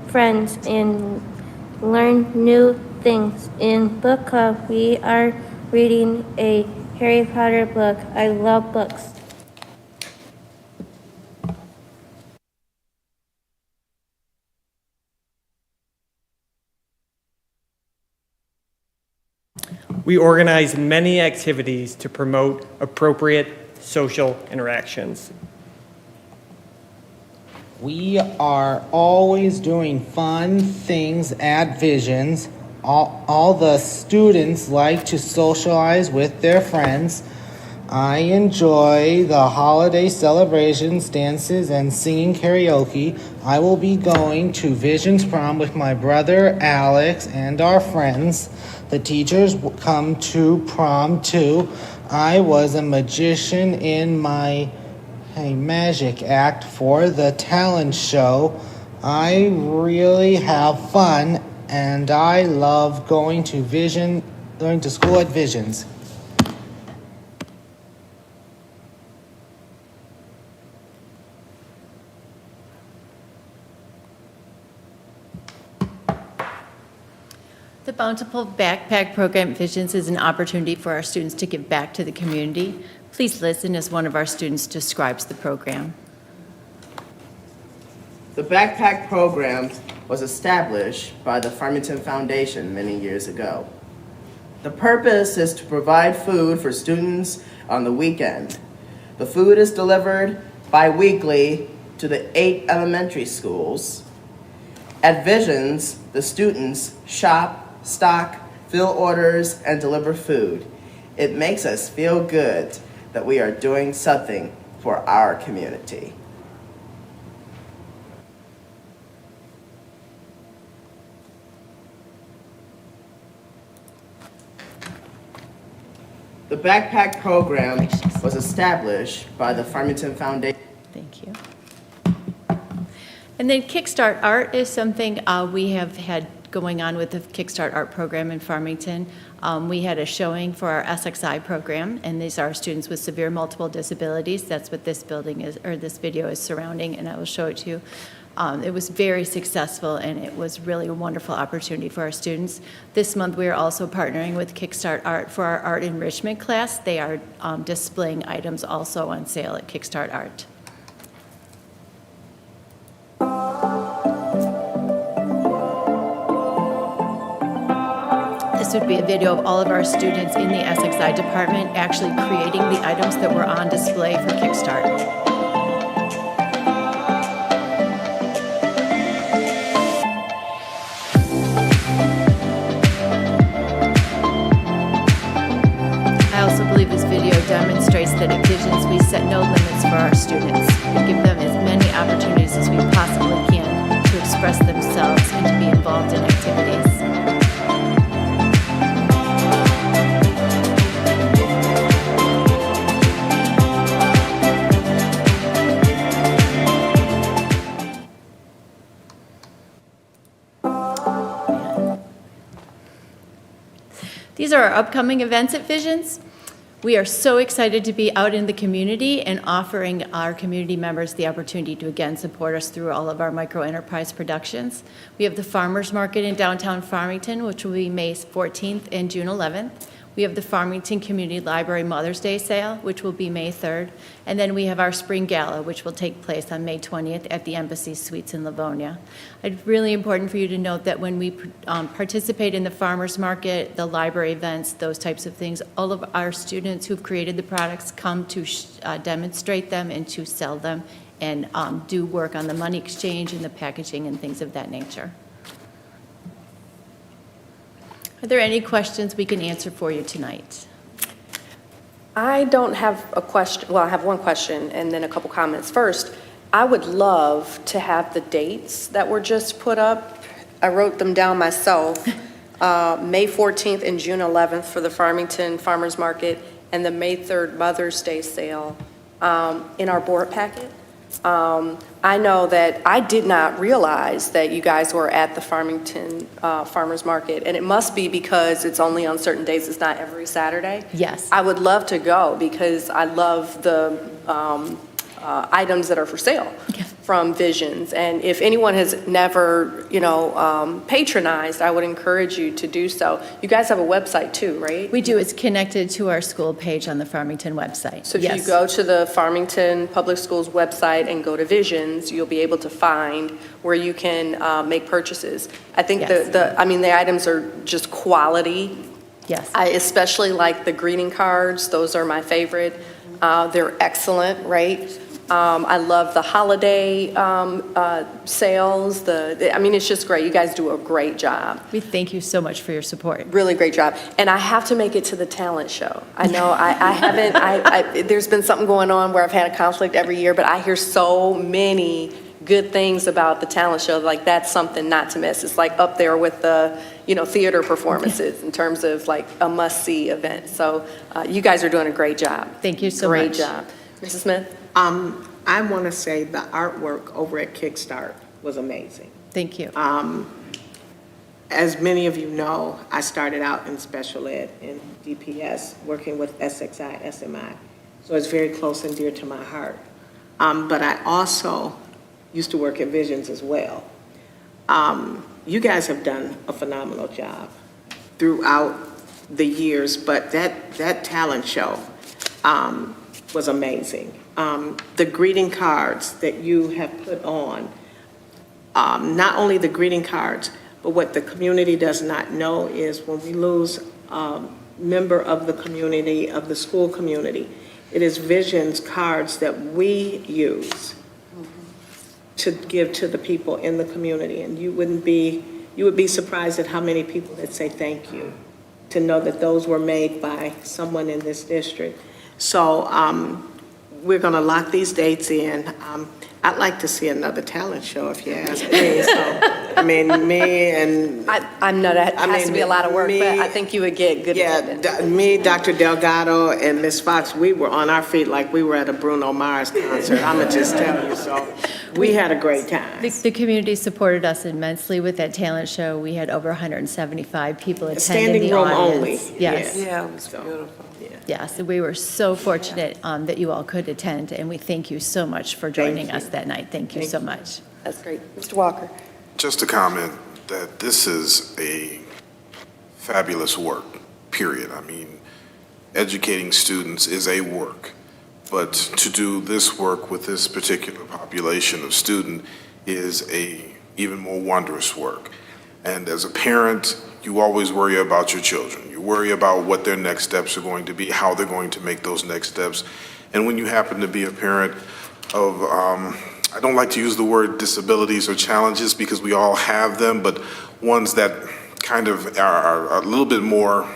S16: friends and learn new things. In book club, we are reading a Harry Potter book. I love books.
S8: We organize many activities to promote appropriate social interactions.
S17: We are always doing fun things at Visions. all the students like to socialize with their friends. I enjoy the holiday celebrations, dances, and singing karaoke. I will be going to Visions Prom with my brother Alex and our friends. The teachers come to prom too. I was a magician in my magic act for the talent show. I really have fun, and I love going to school at Visions.
S11: The Bountiful Backpack Program Visions is an opportunity for our students to give back to the community. Please listen as one of our students describes the program.
S18: The Backpack Program was established by the Farmington Foundation many years ago. The purpose is to provide food for students on the weekend. The food is delivered bi-weekly to the 8 elementary schools. At Visions, the students shop, stock, fill orders, and deliver food. It makes us feel good that we are doing something for our community. The Backpack Program was established by the Farmington Foundation.
S11: Thank you. And then Kickstart Art is something we have had going on with the Kickstart Art program in Farmington. We had a showing for our SXI program, and these are students with severe multiple disabilities. That's what this building is, or this video is surrounding, and I will show it to you. It was very successful, and it was really a wonderful opportunity for our students. This month, we are also partnering with Kickstart Art for our art enrichment class. They are displaying items also on sale at Kickstart Art. This would be a video of all of our students in the SXI department actually creating the items that were on display for Kickstart. I also believe this video demonstrates that at Visions we set no limits for our students. We give them as many opportunities as we possibly can to express themselves and to be involved in activities. These are our upcoming events at Visions. We are so excited to be out in the community and offering our community members the opportunity to again support us through all of our micro-enterprise productions. We have the Farmers Market in downtown Farmington, which will be May 14th and June 11th. We have the Farmington Community Library Mother's Day sale, which will be May 3rd. And then we have our Spring Gala, which will take place on May 20th at the Embassy Suites in Livonia. It's really important for you to note that when we participate in the farmers market, the library events, those types of things, all of our students who've created the products come to demonstrate them and to sell them and do work on the money exchange and the packaging and things of that nature. Are there any questions we can answer for you tonight?
S1: I don't have a question. Well, I have one question and then a couple comments. First, I would love to have the dates that were just put up. I wrote them down myself. May 14th and June 11th for the Farmington Farmers Market and the May 3rd Mother's Day sale in our board packet. I know that I did not realize that you guys were at the Farmington Farmers Market, and it must be because it's only on certain days. It's not every Saturday.
S11: Yes.
S1: I would love to go because I love the items that are for sale from Visions. And if anyone has never, patronized, I would encourage you to do so. You guys have a website too, right?
S11: We do. It's connected to our school page on the Farmington website.
S1: So if you go to the Farmington Public Schools website and go to Visions, you'll be able to find where you can make purchases. I think the items are just quality.
S11: Yes.
S1: I especially like the greeting cards. Those are my favorite. They're excellent, right? I love the holiday sales. I mean, it's just great. You guys do a great job.
S11: We thank you so much for your support.
S1: Really great job. And I have to make it to the talent show. I know I haven't, there's been something going on where I've had a conflict every year, but I hear so many good things about the talent show. Like, that's something not to miss. It's like up there with the, theater performances in terms of like a must-see event. So you guys are doing a great job.
S11: Thank you so
S1: Great
S11: much.
S1: job. Mrs. Smith?
S2: I want to say the artwork over at Kickstart was amazing.
S11: Thank you.
S2: As many of you know, I started out in special ed in DPS, working with SXI, SMI. So it's very close and dear to my heart. But I also used to work at Visions as well. You guys have done a phenomenal job throughout the years, but that talent show was amazing. The greeting cards that you have put on, not only the greeting cards, but what the community does not know is when we lose a member of the community, of the school community, it is Visions cards that we use to give to the people in the community. And you would be surprised at how many people that say thank you, to know that those were made by someone in this district. So we're gonna lock these dates in. I'd like to see another talent show, if you ask me. So, I mean, me and...
S1: I'm not, it has to be a lot of work, but I think you would get good attendance.
S2: Yeah, me, Dr. Delgado, and Ms. Fox, we were on our feet like we were at a Bruno Mars concert. I'm gonna just tell you, so we had a great time.
S11: The community supported us immensely with that talent show. We had over 175 people attend in
S2: Standing
S11: the
S2: room
S11: audience.
S2: only.
S11: Yes.
S2: Yeah, it was beautiful.
S11: Yes, we were so fortunate that you all could attend, and we thank you so much for joining us that night. Thank you so much.
S1: That's great. Mr. Walker?
S19: Just to comment that this is a fabulous work, period. I mean, educating students is a work, but to do this work with this particular population of student is a even more wondrous work. And as a parent, you always worry about your children. You worry about what their next steps are going to be, how they're going to make those next steps. And when you happen to be a parent of, I don't like to use the word disabilities or challenges because we all have them, but ones that kind of are a little bit more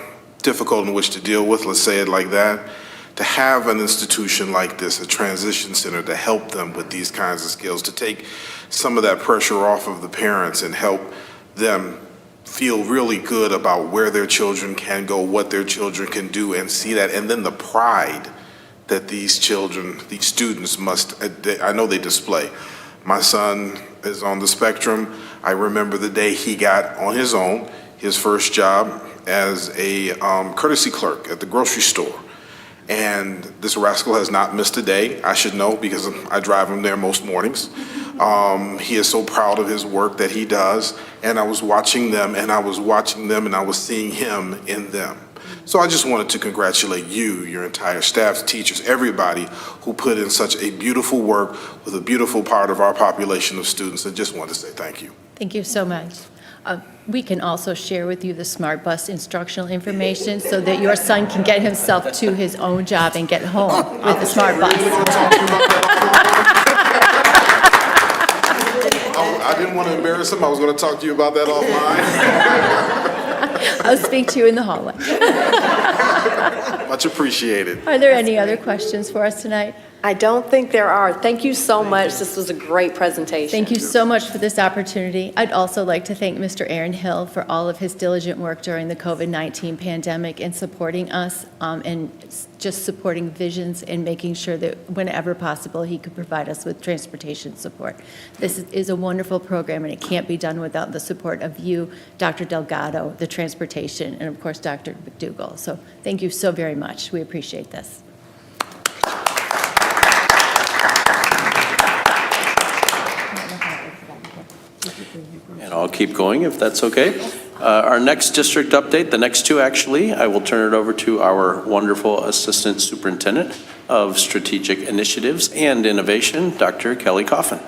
S19: difficult in which to deal with, let's say it like that, to have an institution like this, a transition center, to help them with these kinds of skills, to take some of that pressure off of the parents and help them feel really good about where their children can go, what their children can do, and see that, and then the pride that these children, these students must, I know they display. My son is on the spectrum. I remember the day he got on his own, his first job as a courtesy clerk at the grocery store. And this rascal has not missed a day. I should know because I drive him there most mornings. He is so proud of his work that he does. And I was watching them and I was seeing him in them. So I just wanted to congratulate you, your entire staff, teachers, everybody who put in such a beautiful work with a beautiful part of our population of students, and just wanted to say thank you.
S11: Thank you so much. We can also share with you the Smart Bus instructional information so that your son can get himself to his own job and get home with the Smart Bus.
S19: I didn't want to embarrass him. I was going to talk to you about that offline.
S11: I'll speak to you in the hallway.
S19: Much appreciated.
S11: Are there any other questions for us tonight?
S1: I don't think there are. Thank you so much. This was a great presentation.
S11: Thank you so much for this opportunity. I'd also like to thank Mr. Aaron Hill for all of his diligent work during the COVID-19 pandemic and supporting us and just supporting Visions and making sure that whenever possible he could provide us with transportation support. This is a wonderful program and it can't be done without the support of you, Dr. Delgado, the transportation, and of course Dr. McDougall. So thank you so very much. We appreciate this.
S3: And I'll keep going if that's okay. Our next district update, the next two actually, I will turn it over to our wonderful Assistant Superintendent of Strategic Initiatives and Innovation, Dr. Kelly Coffin.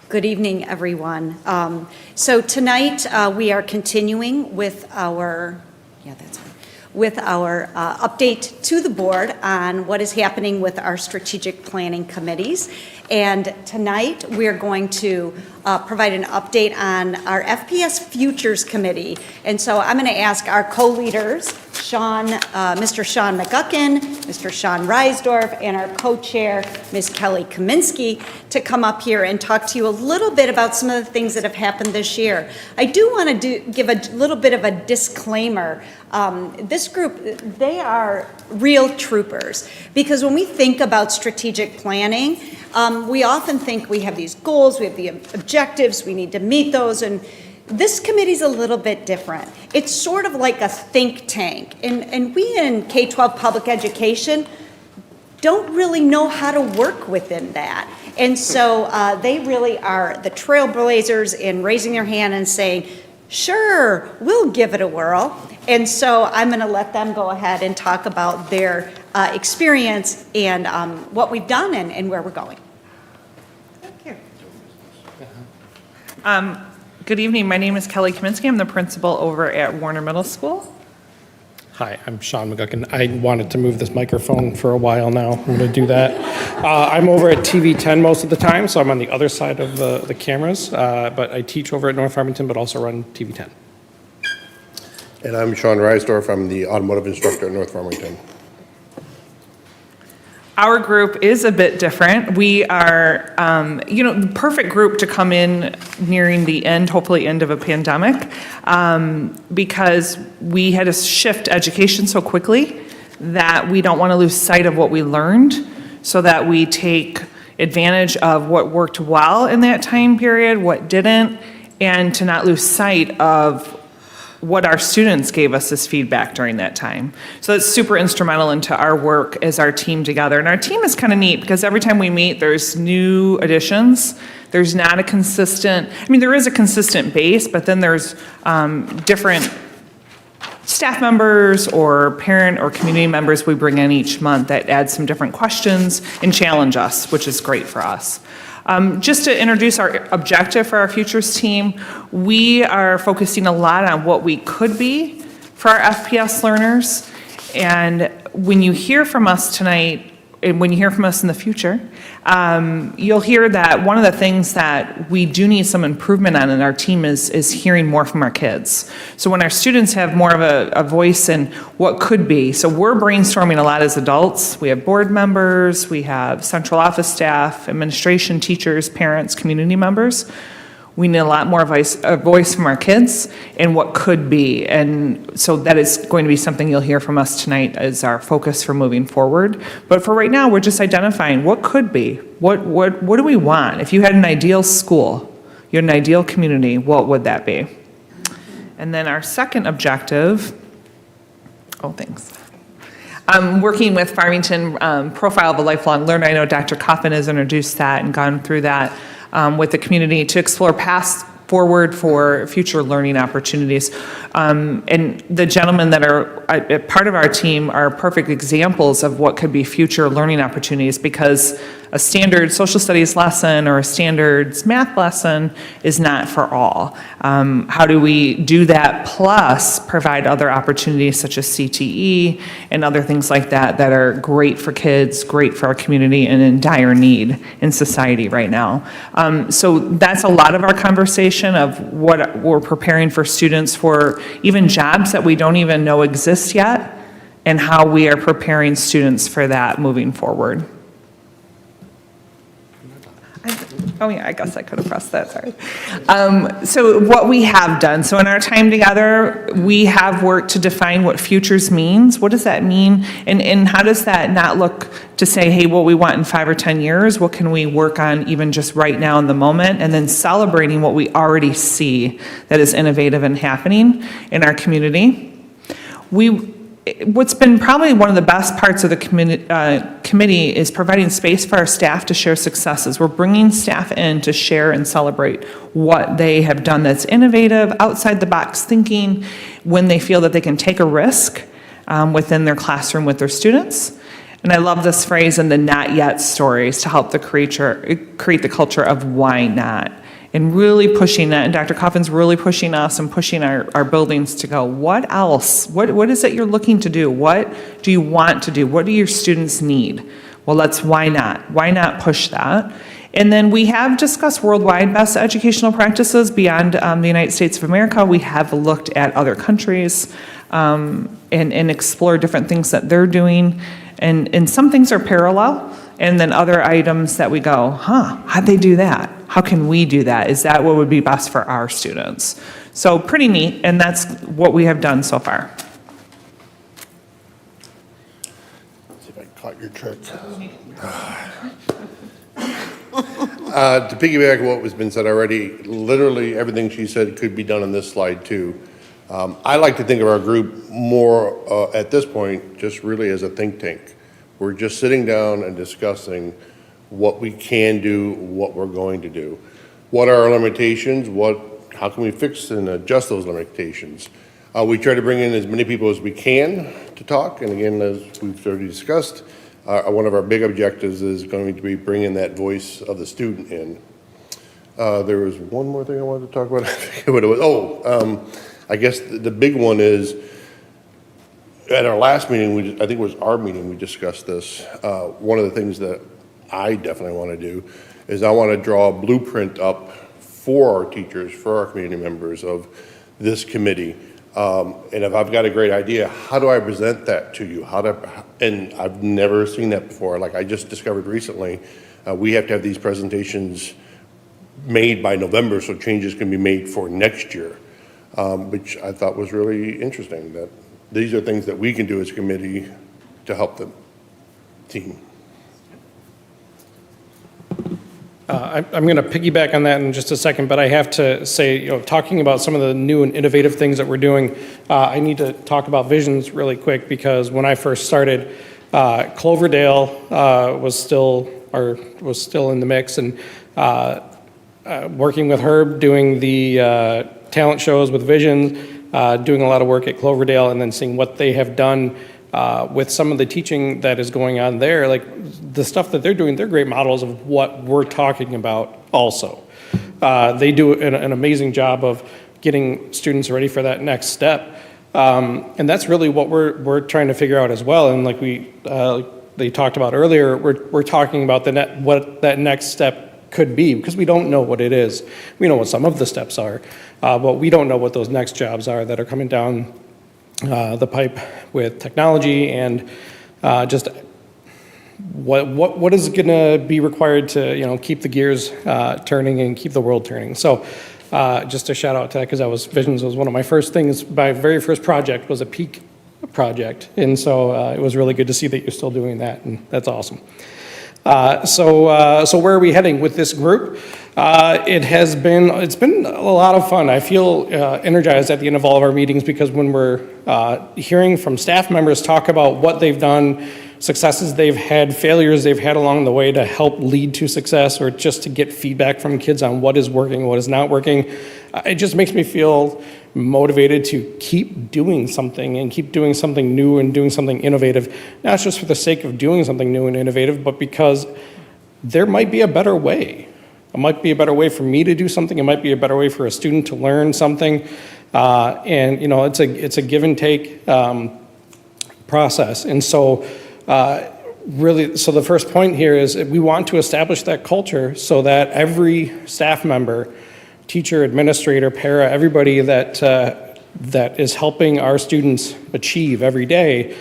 S20: Good evening, everyone. So tonight we are continuing with our, with our update to the board on what is happening with our strategic planning committees. And tonight, we're going to provide an update on our FPS Futures Committee. And so I'm going to ask our co-leaders, Mr. Sean McGuckin, Mr. Sean Reisdorf, and our co-chair, Ms. Kelly Kaminsky, to come up here and talk to you a little bit about some of the things that have happened this year. I do want to give a little bit of a disclaimer. This group, they are real troopers, because when we think about strategic planning, we often think we have these goals, we have the objectives, we need to meet those, and this committee's a little bit different. It's sort of like a think tank, and we in K-12 public education don't really know how to work within that. And so they really are the trailblazers in raising their hand and saying, sure, we'll give it a whirl. And so I'm going to let them go ahead and talk about their experience and what we've done and where we're going.
S21: Good evening. My name is Kelly Kaminsky. I'm the principal over at Warner Middle School.
S22: Hi, I'm Sean McGuckin. I wanted to move this microphone for a while now. I'm going to do that. I'm over at TV10 most of the time, so I'm on the other side of the cameras. But I teach over at North Farmington, but also run TV10.
S23: And I'm Sean Reisdorf. I'm the automotive instructor at North Farmington.
S21: Our group is a bit different. We are, the perfect group to come in nearing the end, hopefully end of a pandemic, because we had to shift education so quickly that we don't want to lose sight of what we learned, so that we take advantage of what worked well in that time period, what didn't, and to not lose sight of what our students gave us as feedback during that time. So that's super instrumental into our work as our team together. And our team is kind of neat because every time we meet, there's new additions. There's not a consistent, there is a consistent base, but then there's different staff members or parent or community members we bring in each month that add some different questions and challenge us, which is great for us. Just to introduce our objective for our futures team, we are focusing a lot on what we could be for our FPS learners. And when you hear from us tonight, and when you hear from us in the future, you'll hear that one of the things that we do need some improvement on in our team is hearing more from our kids. So when our students have more of a voice in what could be, so we're brainstorming a lot as adults. We have board members, we have central office staff, administration, teachers, parents, community members. We need a lot more voice from our kids and what could be. And so that is going to be something you'll hear from us tonight as our focus for moving forward. But for right now, we're just identifying what could be. What do we want? If you had an ideal school, you had an ideal community, what would that be? And then our second objective, thanks. I'm working with Farmington Profile of a Lifelong Learner. I know Dr. Coffin has introduced that and gone through that with the community to explore paths forward for future learning opportunities. And the gentlemen that are part of our team are perfect examples of what could be future learning opportunities, because a standard social studies lesson or a standard math lesson is not for all. How do we do that plus provide other opportunities such as CTE and other things like that that are great for kids, great for our community, and in dire need in society right now. So that's a lot of our conversation of what we're preparing for students for, even jobs that we don't even know exist yet, and how we are preparing students for that moving forward. I guess I could have pressed that, sorry. So what we have done, so in our time together, we have worked to define what futures means. What does that mean? And how does that not look to say, hey, what we want in 5 or 10 years, what can we work on even just right now in the moment? And then celebrating what we already see that is innovative and happening in our community. What's been probably one of the best parts of the committee is providing space for our staff to share successes. We're bringing staff in to share and celebrate what they have done that's innovative, outside the box thinking, when they feel that they can take a risk within their classroom with their students. And I love this phrase in the not yet stories to help create the culture of why not. and really pushing that. And Dr. Coffin's really pushing us and pushing our buildings to go, what else? What is it you're looking to do? What do you want to do? What do your students need? Well, why not? Why not push that? And then we have discussed worldwide best educational practices beyond the United States of America. We have looked at other countries and explored different things that they're doing. And some things are parallel, and then other items that we go, how'd they do that? How can we do that? Is that what would be best for our students? So pretty neat, and that's what we have done so far.
S23: See if I caught your trick. To piggyback on what has been said already, literally everything she said could be done on this slide too. I like to think of our group more at this point just really as a think tank. We're just sitting down and discussing what we can do, what we're going to do. What are our limitations? How can we fix and adjust those limitations? We try to bring in as many people as we can to talk, and again, as we've already discussed, one of our big objectives is going to be bringing that voice of the student in. There was one more thing I wanted to talk about. I forget what it was. I guess the big one is, at our last meeting, I think it was our meeting, we discussed this. One of the things that I definitely want to do is I want to draw a blueprint up for our teachers, for our community members of this committee. And if I've got a great idea, how do I present that to you? And I've never seen that before. Like I just discovered recently, we have to have these presentations made by November so changes can be made for next year, which I thought was really interesting, that these are things that we can do as a committee to help the team.
S22: I'm going to piggyback on that in just a second, but I have to say, talking about some of the new and innovative things that we're doing, I need to talk about visions really quick, because when I first started, Cloverdale was still in the mix, and working with Herb, doing the talent shows with Visions, doing a lot of work at Cloverdale, and then seeing what they have done with some of the teaching that is going on there. Like the stuff that they're doing, they're great models of what we're talking about also. They do an amazing job of getting students ready for that next step. And that's really what we're trying to figure out as well. And like they talked about earlier, we're talking about what that next step could be, because we don't know what it is. We know what some of the steps are, but we don't know what those next jobs are that are coming down the pipe with technology, and just what is going to be required to keep the gears turning and keep the world turning. So just a shout out to that, because Visions was one of my first things. My very first project was a peak project, and so it was really good to see that you're still doing that, and that's awesome. So where are we heading with this group? It's been a lot of fun. I feel energized at the end of all of our meetings, because when we're hearing from staff members talk about what they've done, successes they've had, failures they've had along the way to help lead to success, or just to get feedback from kids on what is working, what is not working, it just makes me feel motivated to keep doing something, and keep doing something new and doing something innovative, not just for the sake of doing something new and innovative, but because there might be a better way. It might be a better way for me to do something. It might be a better way for a student to learn something. And it's a give and take process. And so really, so the first point here is we want to establish that culture so that every staff member, teacher, administrator, para, everybody that is helping our students achieve every day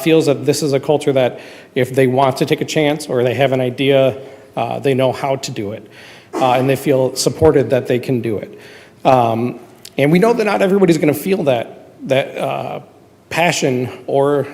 S22: feels that this is a culture that if they want to take a chance or they have an idea, they know how to do it, and they feel supported that they can do it. And we know that not everybody's going to feel that passion or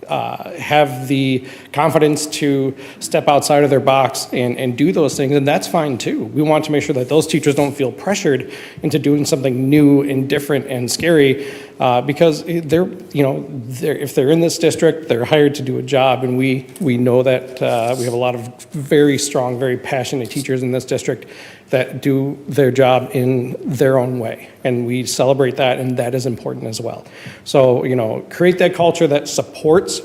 S22: have the confidence to step outside of their box and do those things, and that's fine too. We want to make sure that those teachers don't feel pressured into doing something new and different and scary, because if they're in this district, they're hired to do a job, and we know that we have a lot of very strong, very passionate teachers in this district that do their job in their own way, and we celebrate that, and that is important as well. So, create that culture that supports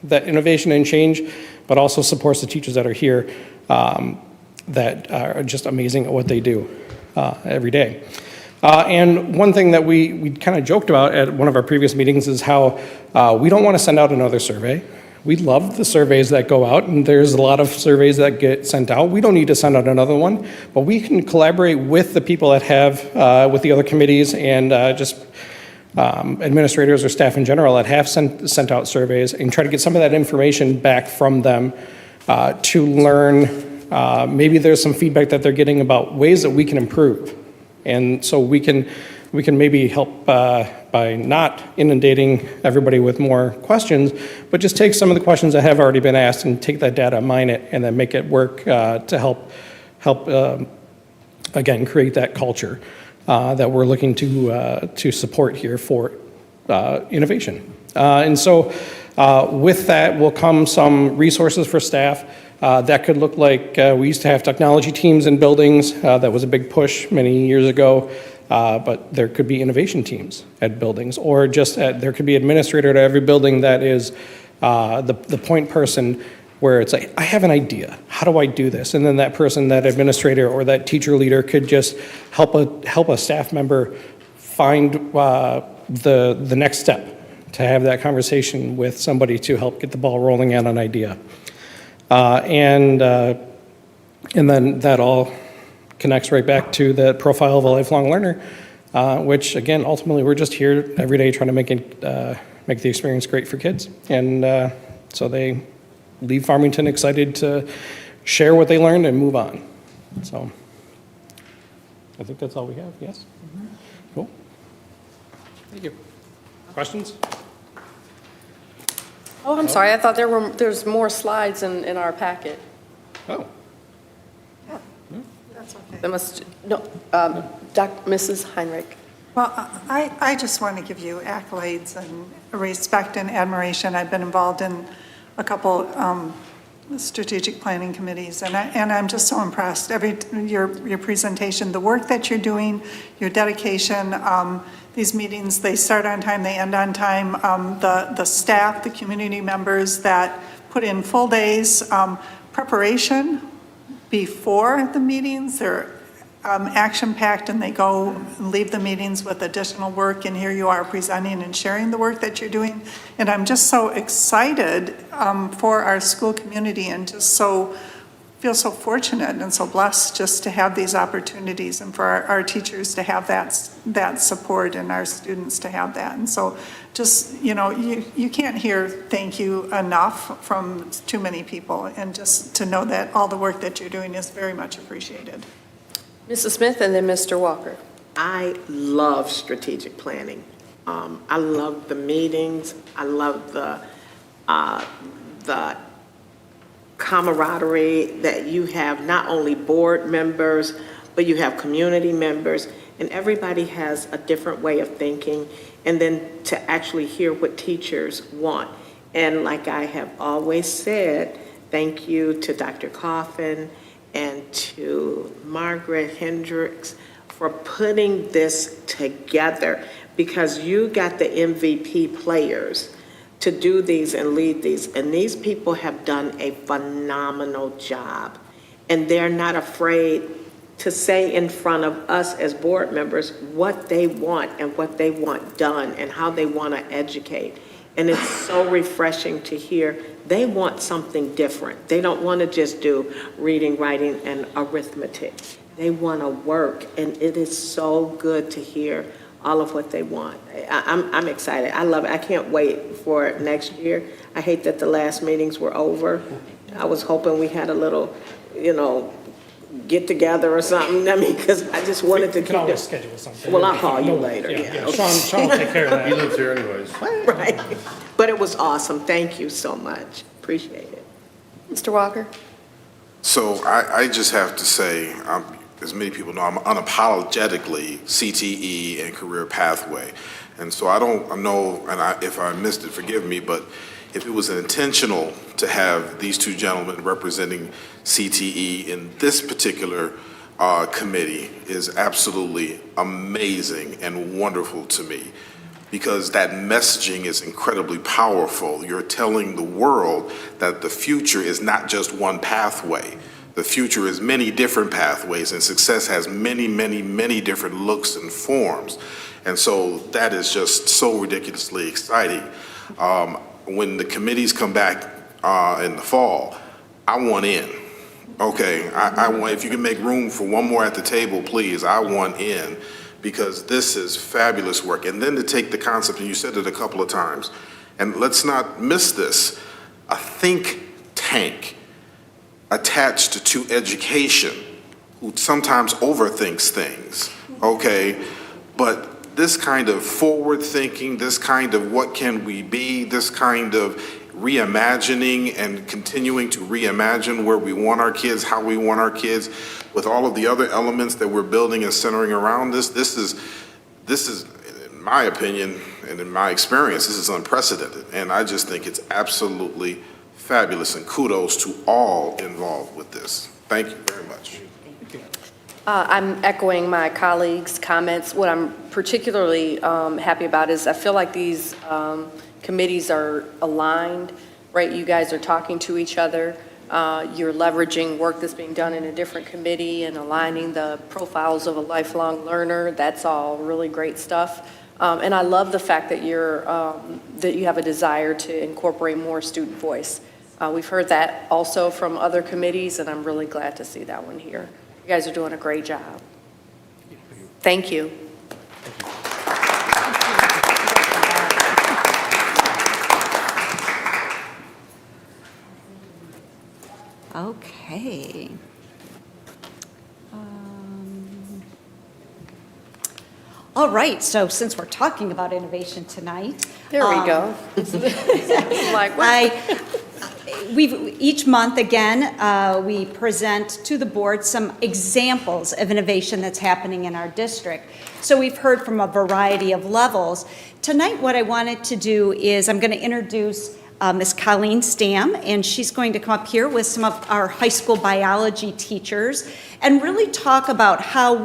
S22: that innovation and change, but also supports the teachers that are here that are just amazing at what they do. every day. And one thing that we kind of joked about at one of our previous meetings is how we don't want to send out another survey. We love the surveys that go out, and there's a lot of surveys that get sent out. We don't need to send out another one, but we can collaborate with the people that have, with the other committees and just administrators or staff in general that have sent out surveys and try to get some of that information back from them to learn. Maybe there's some feedback that they're getting about ways that we can improve. And so we can maybe help by not inundating everybody with more questions, but just take some of the questions that have already been asked and take that data, mine it, and then make it work to help again, create that culture that we're looking to support here for innovation. And so with that will come some resources for staff. That could look like, we used to have technology teams in buildings. That was a big push many years ago. But there could be innovation teams at buildings, or just there could be administrator at every building that is the point person where it's like, I have an idea. How do I do this? And then that person, that administrator or that teacher leader could just help a staff member find the next step to have that conversation with somebody to help get the ball rolling on an idea. And then that all connects right back to the profile of a lifelong learner, which again, ultimately, we're just here every day trying to make the experience great for kids. And so they leave Farmington excited to share what they learned and move on. So I think that's all we have, yes? Cool. Thank you. Questions?
S1: Oh, I'm sorry, I thought there's more slides in our packet.
S22: Oh.
S4: That's okay.
S1: That must, no, Mrs. Heinrich.
S4: Well, I just want to give you accolades and respect and admiration. I've been involved in a couple strategic planning committees, and I'm just so impressed. Your presentation, the work that you're doing, your dedication, these meetings, they start on time, they end on time. The staff, the community members that put in full days, preparation before the meetings, they're action-packed, and they go and leave the meetings with additional work, and here you are presenting and sharing the work that you're doing. And I'm just so excited for our school community, and just feel so fortunate and so blessed just to have these opportunities, and for our teachers to have that support, and our students to have that. And so just, you can't hear thank you enough from too many people, and just to know that all the work that you're doing is very much appreciated.
S1: Mrs. Smith and then Mr. Walker.
S2: I love strategic planning. I love the meetings. I love the camaraderie that you have, not only board members, but you have community members, and everybody has a different way of thinking, and then to actually hear what teachers want. And like I have always said, thank you to Dr. Coffin and to Margaret Hendricks for putting this together, because you got the MVP players to do these and lead these, and these people have done a phenomenal job, and they're not afraid to say in front of us as board members what they want and what they want done and how they want to educate. And it's so refreshing to hear they want something different. They don't want to just do reading, writing, and arithmetic. They want to work, and it is so good to hear all of what they want. I'm excited. I love it. I can't wait for next year. I hate that the last meetings were over. I was hoping we had a little, get together or something. I mean, because I just wanted to
S22: keep always schedule something. Well, I'll call you later. Yeah. Sean will take care of that.
S23: He lives here anyways.
S2: Right. But it was awesome. Thank you so much. Appreciate it.
S1: Mr. Walker?
S19: So I just have to say, as many people know, I'm unapologetically CTE and career pathway. And so I know, and if I missed it, forgive me, but if it was intentional to have these two gentlemen representing CTE in this particular committee is absolutely amazing and wonderful to me, because that messaging is incredibly powerful. You're telling the world that the future is not just one pathway. the future is many different pathways, and success has many, many, many different looks and forms. And so that is just so ridiculously exciting. When the committees come back in the fall, I want in. Okay, I want, if you can make room for one more at the table, please, I want in, because this is fabulous work. And then to take the concept, and you said it a couple of times, and let's not miss this, a think tank attached to education who sometimes overthinks things, okay? But this kind of forward thinking, this kind of what can we be, this kind of reimagining and continuing to reimagine where we want our kids, how we want our kids, with all of the other elements that we're building and centering around this is, in my opinion and in my experience, this is unprecedented. And I just think it's absolutely fabulous, and kudos to all involved with this. Thank you very much.
S1: I'm echoing my colleagues' comments. What I'm particularly happy about is I feel like these committees are aligned, right? You guys are talking to each other. You're leveraging work that's being done in a different committee and aligning the profiles of a lifelong learner. That's all really great stuff. And I love the fact that that you have a desire to incorporate more student voice. We've heard that also from other committees, and I'm really glad to see that one here. You guys are doing a great job. Thank you.
S20: Okay. All right, so since we're talking about innovation tonight.
S1: There we go. Like, what?
S20: Each month, again, we present to the board some examples of innovation that's happening in our district. So we've heard from a variety of levels. Tonight, what I wanted to do is I'm going to introduce Ms. Colleen Stam, and she's going to come up here with some of our high school biology teachers and really talk about how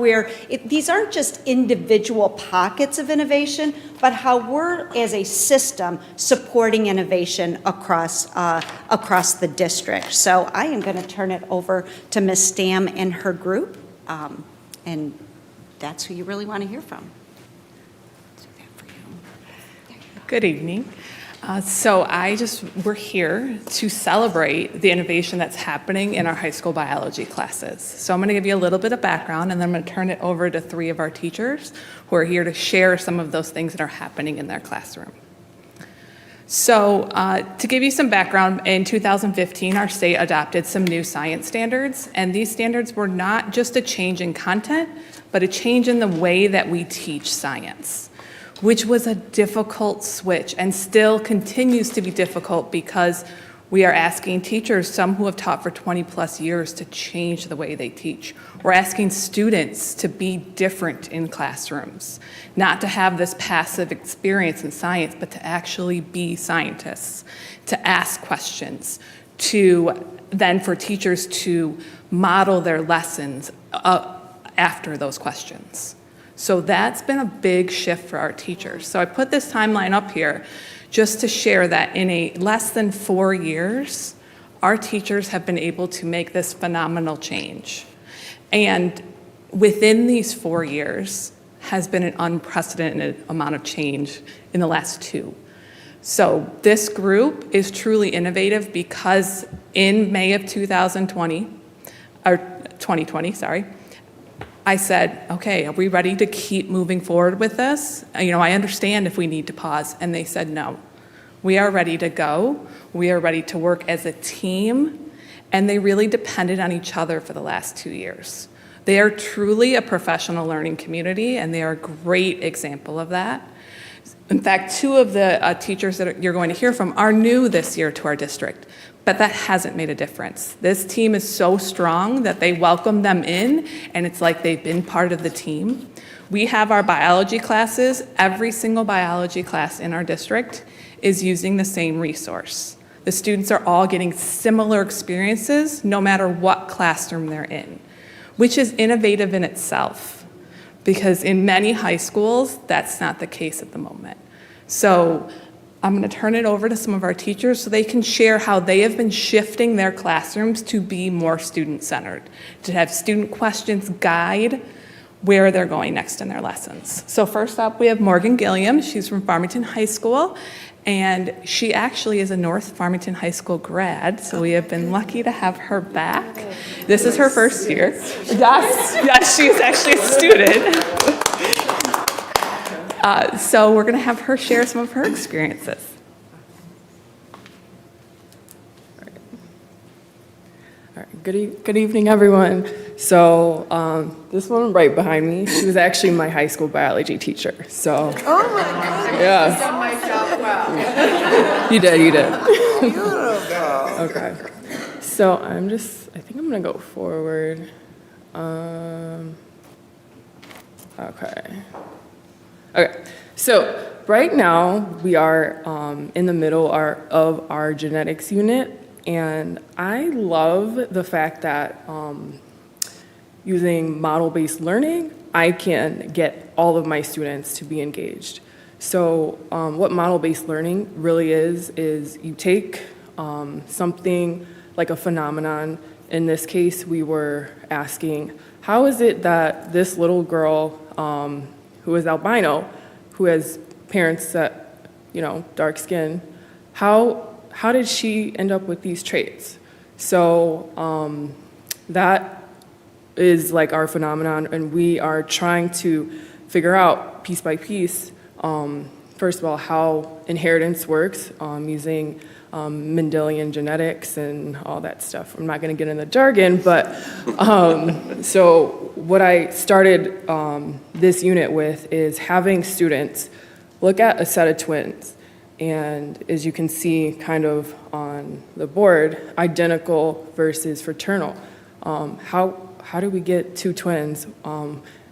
S20: these aren't just individual pockets of innovation, but how we're, as a system, supporting innovation across the district. So I am going to turn it over to Ms. Stam and her group, and that's who you really want to hear from.
S5: Good evening. We're here to celebrate the innovation that's happening in our high school biology classes. So I'm going to give you a little bit of background, and then I'm going to turn it over to three of our teachers who are here to share some of those things that are happening in their classroom. So to give you some background, in 2015, our state adopted some new science standards, and these standards were not just a change in content, but a change in the way that we teach science, which was a difficult switch and still continues to be difficult because we are asking teachers, some who have taught for 20 plus years, to change the way they teach. We're asking students to be different in classrooms, not to have this passive experience in science, but to actually be scientists, to ask questions, then for teachers to model their lessons after those questions. So that's been a big shift for our teachers. So I put this timeline up here just to share that in less than 4 years, our teachers have been able to make this phenomenal change. And within these 4 years has been an unprecedented amount of change in the last 2. So this group is truly innovative because in May of 2020, I said, okay, are we ready to keep moving forward with this? I understand if we need to pause. And they said, no, we are ready to go. We are ready to work as a team. And they really depended on each other for the last 2 years. They are truly a professional learning community, and they are a great example of that. In fact, 2 of the teachers that you're going to hear from are new this year to our district. But that hasn't made a difference. This team is so strong that they welcome them in, and it's like they've been part of the team. We have our biology classes. Every single biology class in our district is using the same resource. The students are all getting similar experiences no matter what classroom they're in, which is innovative in itself, because in many high schools, that's not the case at the moment. So I'm going to turn it over to some of our teachers so they can share how they have been shifting their classrooms to be more student-centered, to have student questions guide where they're going next in their lessons. So first up, we have Morgan Gilliam. She's from Farmington High School, and she actually is a North Farmington High School grad, so we have been lucky to have her back. This is her first year. Yes, she's actually a student. So we're going to have her share some of her experiences.
S6: All right. Good evening, everyone. So this one right behind me, she was actually my high school biology teacher. So. Oh my goodness. Yeah. You've done my job well. You did. Okay. So I think I'm going to go forward. Okay, so right now we are in the middle of our genetics unit, and I love the fact that using model-based learning, I can get all of my students to be engaged. So what model-based learning really is you take something like a phenomenon. In this case, we were asking, how is it that this little girl who is albino, who has parents that, dark skin, how did she end up with these traits? So that is like our phenomenon, and we are trying to figure out piece by piece, first of all, how inheritance works using Mendelian genetics and all that stuff. I'm not going to get into the jargon, but so what I started this unit with is having students look at a set of twins, and as you can see kind of on the board, identical versus fraternal. How do we get two twins?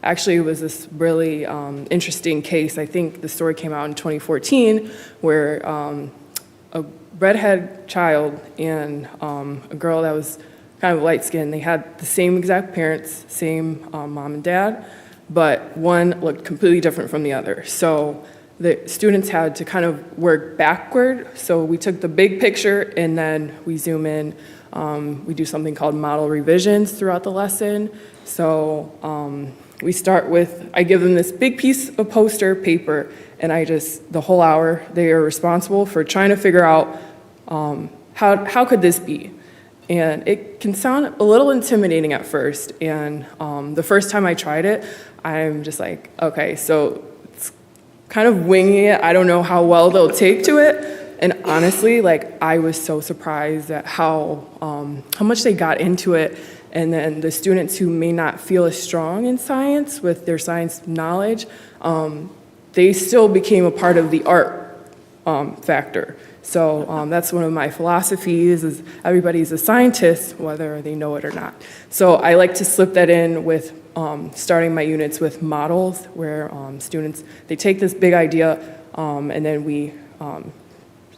S6: Actually, it was this really interesting case. I think the story came out in 2014 where a redhead child and a girl that was kind of light-skinned, they had the same exact parents, same mom and dad, but one looked completely different from the other. So the students had to kind of work backward. So we took the big picture and then we zoom in. We do something called model revisions throughout the lesson. So we start with, I give them this big piece of poster paper, and the whole hour, they are responsible for trying to figure out how could this be? And it can sound a little intimidating at first. And the first time I tried it, I'm just like, okay, so it's kind of winging it. I don't know how well they'll take to it. And honestly, I was so surprised at how much they got into it. And then the students who may not feel as strong in science with their science knowledge, they still became a part of the art factor. So that's one of my philosophies is everybody's a scientist, whether they know it or not. So I like to slip that in with starting my units with models where students, they take this big idea and then we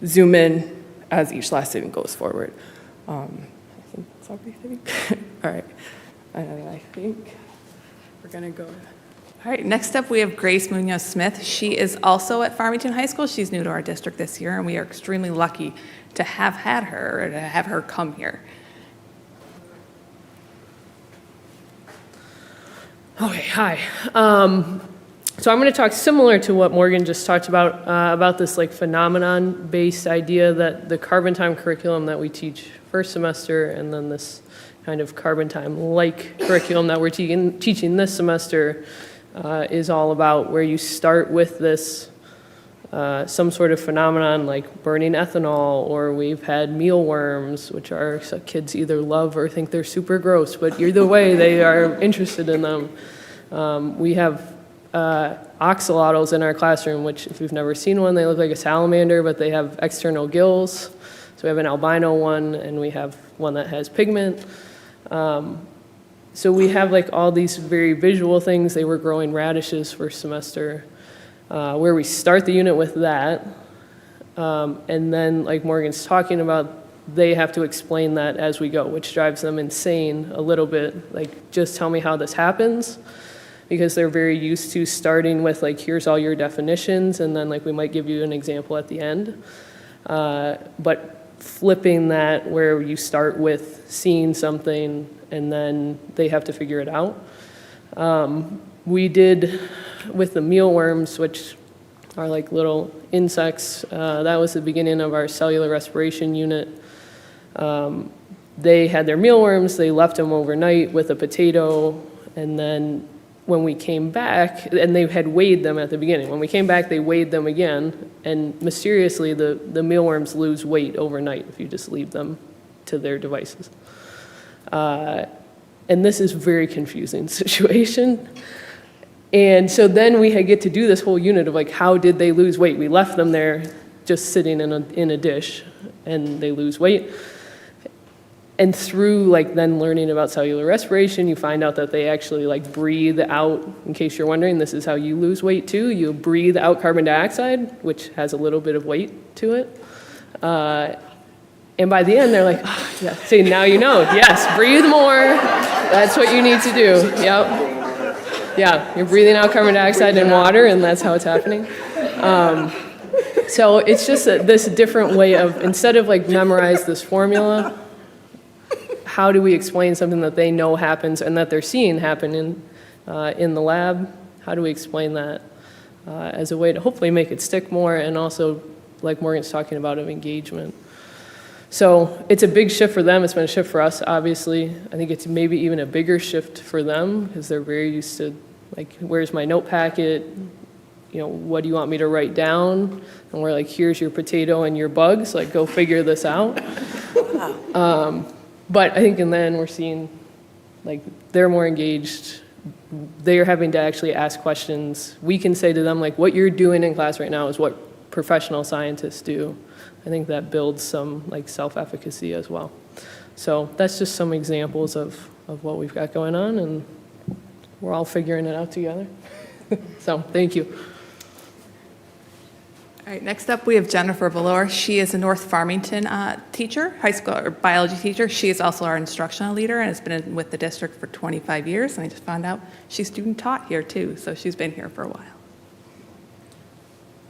S6: zoom in as each lesson goes forward. I think that's everything. All right, and I think we're gonna go.
S5: All right, next up we have Grace Munoz-Smith. She is also at Farmington High School. She's new to our district this year, and we are extremely lucky to have had her, or to have her come here.
S7: Okay, hi. So I'm going to talk similar to what Morgan just talked about this phenomenon-based idea that the carbon time curriculum that we teach first semester, and then this kind of carbon time-like curriculum that we're teaching this semester is all about, where you start with this some sort of phenomenon like burning ethanol, or we've had mealworms, which are kids either love or think they're super gross, but either way they are interested in them. We have axolotls in our classroom, which if you've never seen one, they look like a salamander, but they have external gills. So we have an albino one, and we have one that has pigment. So we have all these very visual things. They were growing radishes first semester, where we start the unit with that. And then, like Morgan's talking about, they have to explain that as we go, which drives them insane a little bit. Just tell me how this happens. because they're very used to starting with like, here's all your definitions, and then like we might give you an example at the end. But flipping that where you start with seeing something and then they have to figure it out. We did with the mealworms, which are like little insects, that was the beginning of our cellular respiration unit. They had their mealworms, they left them overnight with a potato, and then when we came back, and they had weighed them at the beginning. When we came back, they weighed them again, and mysteriously, the mealworms lose weight overnight if you just leave them to their devices. And this is a very confusing situation. And so then we get to do this whole unit of like, how did they lose weight? We left them there just sitting in a dish, and they lose weight. And through like then learning about cellular respiration, you find out that they actually like breathe out, in case you're wondering, this is how you lose weight too. You breathe out carbon dioxide, which has a little bit of weight to it. And by the end, they're like, oh, yeah. See, now you know, yes, breathe more. That's what you need to do, yep. Yeah, you're breathing out carbon dioxide and water, and that's how it's happening. So it's just this different way of, instead of like memorize this formula, how do we explain something that they know happens and that they're seeing happen in the lab? How do we explain that as a way to hopefully make it stick more, and also, like Morgan's talking about, of engagement? So it's a big shift for them. It's been a shift for us, obviously. I think it's maybe even a bigger shift for them because they're very used to, like, where's my note packet? You know, what do you want me to write down? And we're like, here's your potato and your bugs. Like, go figure this out. But I think, and then we're seeing, like, they're more engaged. They're having to actually ask questions. We can say to them, like, what you're doing in class right now is what professional scientists do. I think that builds some, like, self-efficacy as well. So that's just some examples of what we've got going on, and we're all figuring it out together. So thank you.
S5: All right, next up we have Jennifer Valor. She is a North Farmington teacher, high school or biology teacher. She is also our instructional leader and has been with the district for 25 years. And I just found out she's student taught here too, so she's been here for a while.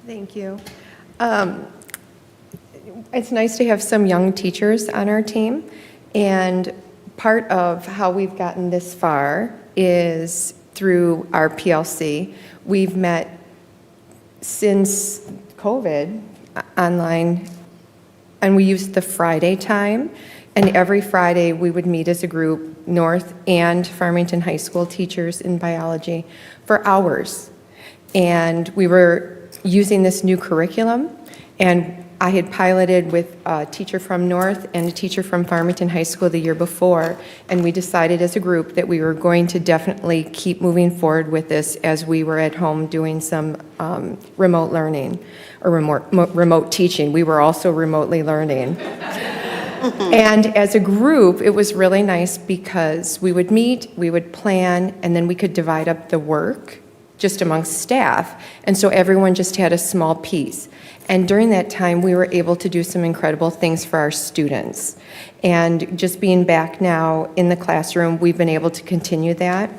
S9: Thank you. It's nice to have some young teachers on our team, and part of how we've gotten this far is through our PLC. We've met since COVID online, and we used the Friday time, and every Friday we would meet as a group, North and Farmington High School teachers in biology, for hours. And we were using this new curriculum, and I had piloted with a teacher from North and a teacher from Farmington High School the year before, and we decided as a group that we were going to definitely keep moving forward with this as we were at home doing some remote learning or remote teaching. We were also remotely learning. And as a group, it was really nice because we would meet, we would plan, and then we could divide up the work just amongst staff, and so everyone just had a small piece. And during that time, we were able to do some incredible things for our students. And just being back now in the classroom, we've been able to continue that.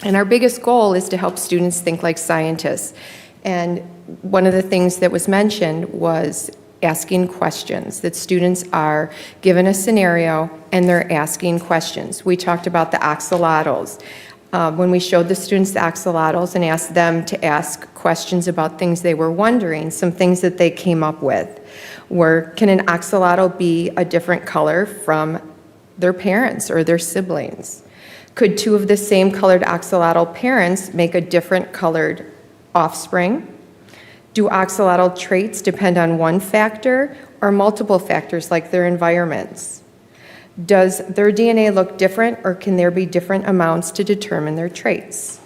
S9: And our biggest goal is to help students think like scientists. And one of the things that was mentioned was asking questions, that students are given a scenario and they're asking questions. We talked about the axolotls. When we showed the students the axolotls and asked them to ask questions about things they were wondering, some things that they came up with were, can an axolotl be a different color from their parents or their siblings? Could two of the same colored axolotl parents make a different colored offspring? Do axolotl traits depend on one factor or multiple factors like their environments? Does their DNA look different, or can there be different amounts to determine their traits?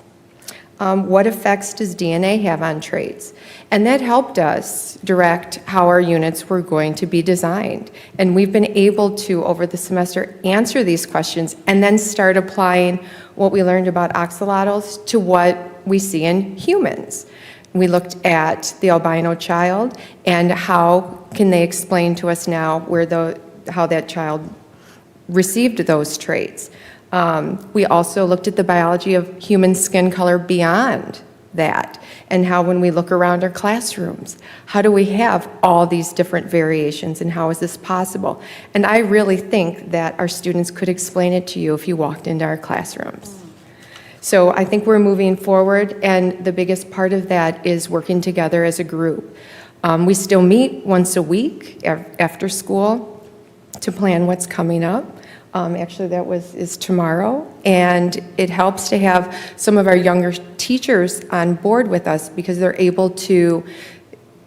S9: What effects does DNA have on traits? And that helped us direct how our units were going to be designed. And we've been able to, over the semester, answer these questions and then start applying what we learned about axolotls to what we see in humans. We looked at the albino child and how can they explain to us now how that child received those traits. We also looked at the biology of human skin color beyond that, and how when we look around our classrooms, how do we have all these different variations, and how is this possible? And I really think that our students could explain it to you if you walked into our classrooms. So I think we're moving forward, and the biggest part of that is working together as a group. We still meet once a week after school to plan what's coming up. Actually, that is tomorrow, and it helps to have some of our younger teachers on board with us because they're able to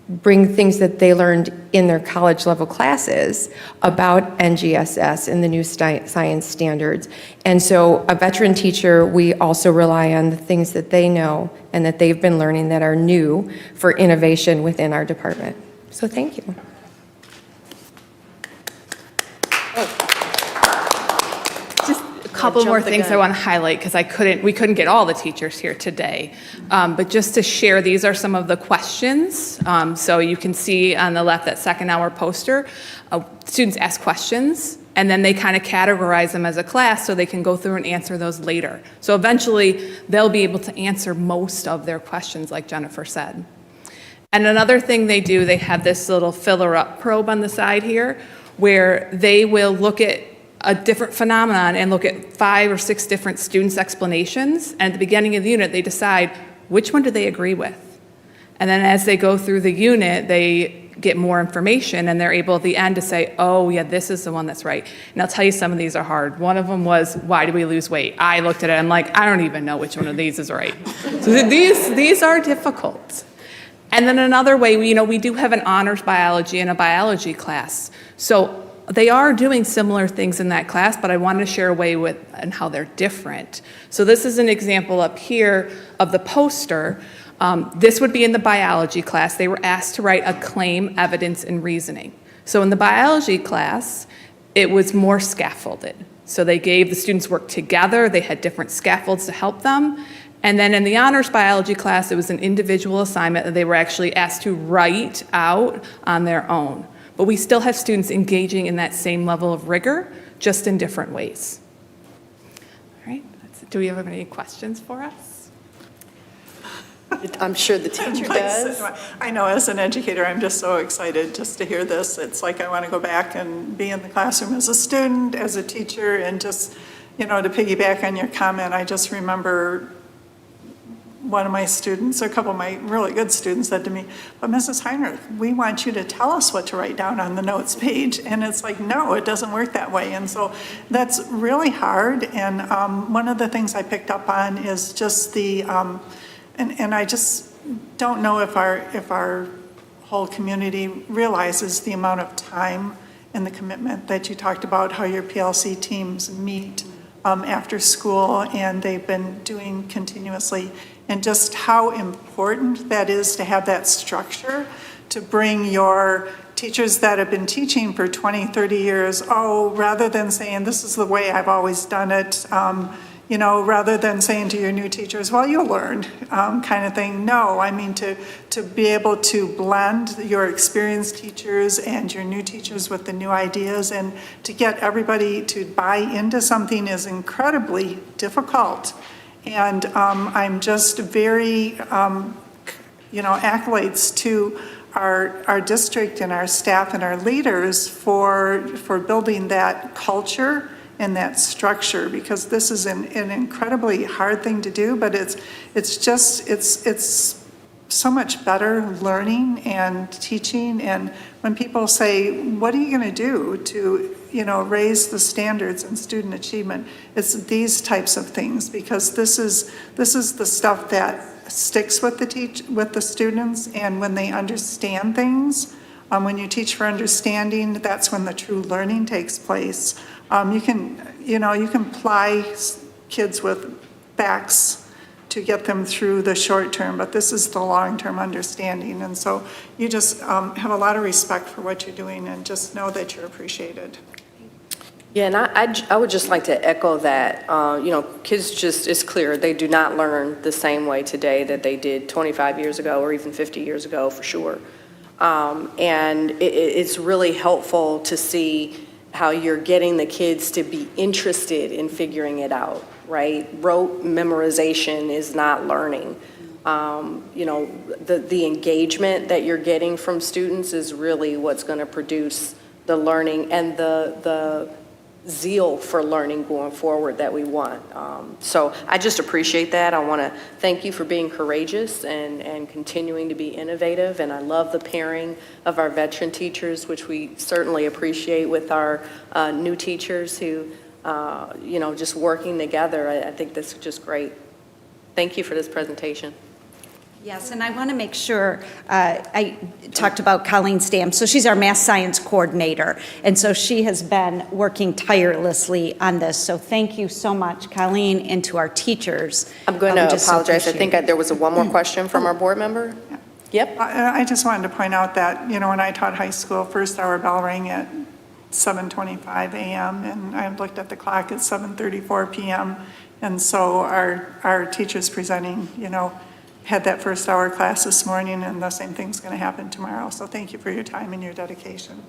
S9: bring things that they learned in their college level classes about NGSS and the new science standards. And so a veteran teacher, we also rely on the things that they know and that they've been learning that are new for innovation within our department. So thank you.
S5: Couple more things I want to highlight because we couldn't get all the teachers here today. But just to share, these are some of the questions. So you can see on the left that second hour poster, students ask questions and then they kind of categorize them as a class so they can go through and answer those later. So eventually they'll be able to answer most of their questions like Jennifer said. And another thing they do, they have this little filler up probe on the side here where they will look at a different phenomenon and look at 5 or 6 different students' explanations. And at the beginning of the unit, they decide which one do they agree with. And then as they go through the unit, they get more information and they're able at the end to say, oh yeah, this is the one that's right. And I'll tell you some of these are hard. One of them was, why do we lose weight? I looked at it, I'm like, I don't even know which one of these is right. So these are difficult. And then another way, we do have an honors biology and a biology class. So they are doing similar things in that class, but I wanted to share a way with and how they're different. So this is an example up here of the poster. This would be in the biology class. They were asked to write a claim, evidence, and reasoning. So in the biology class, it was more scaffolded. So they gave the students work together. They had different scaffolds to help them. And then in the honors biology class, it was an individual assignment that they were actually asked to write out on their own. But we still have students engaging in that same level of rigor, just in different ways. All right, do we have any questions for us?
S1: I'm sure the teacher does.
S4: I know, as an educator, I'm just so excited just to hear this. It's like I want to go back and be in the classroom as a student, as a teacher, and just, to piggyback on your comment, I just remember one of my students, a couple of my really good students said to me, but Mrs. Heinrich, we want you to tell us what to write down on the notes page. And it's like, no, it doesn't work that way. And so that's really hard. And one of the things I picked up on is just the, and I just don't know if our whole community realizes the amount of time and the commitment that you talked about, how your PLC teams meet after school and they've been doing continuously. And just how important that is to have that structure to bring your teachers that have been teaching for 20, 30 years, rather than saying, this is the way I've always done it, rather than saying to your new teachers, well, you'll learn, kind of thing. No, I mean to be able to blend your experienced teachers and your new teachers with the new ideas and to get everybody to buy into something is incredibly difficult. And I'm just very, accolades to our district and our staff and our leaders for building that culture and that structure, because this is an incredibly hard thing to do, but it's so much better learning and teaching. And when people say, what are you going to do to raise the standards and student achievement, it's these types of things, because this is the stuff that sticks with the students. And when they understand things, when you teach for understanding, that's when the true learning takes place. You can ply kids with facts to get them through the short term, but this is the long-term understanding. And so you just have a lot of respect for what you're doing and just know that you're appreciated.
S1: Yeah, and I would just like to echo that. Kids it's clear, they do not learn the same way today that they did 25 years ago or even 50 years ago, for sure. And it's really helpful to see how you're getting the kids to be interested in figuring it out, right? Rote memorization is not learning. You know, the engagement that you're getting from students is really what's going to produce the learning and the zeal for learning going forward that we want. So I just appreciate that. I want to thank you for being courageous and continuing to be innovative. And I love the pairing of our veteran teachers, which we certainly appreciate, with our new teachers who, you know, just working together. I think this is just great. Thank you for this presentation.
S20: Yes, and I want to make sure, I talked about Colleen Stam, so she's our math science coordinator, and so she has been working tirelessly on this, so thank you so much, Colleen, and to our teachers.
S1: I'm going to apologize. I think there was one more question from our board member. Yep.
S4: I just wanted to point out that, you know, when I taught high school, first hour bell rang at 7:25 a.m., and I looked at the clock at 7:34 p.m., and so our teachers presenting, you know, had that first hour class this morning, and the same thing's going to happen tomorrow. So thank you for your time and your dedication.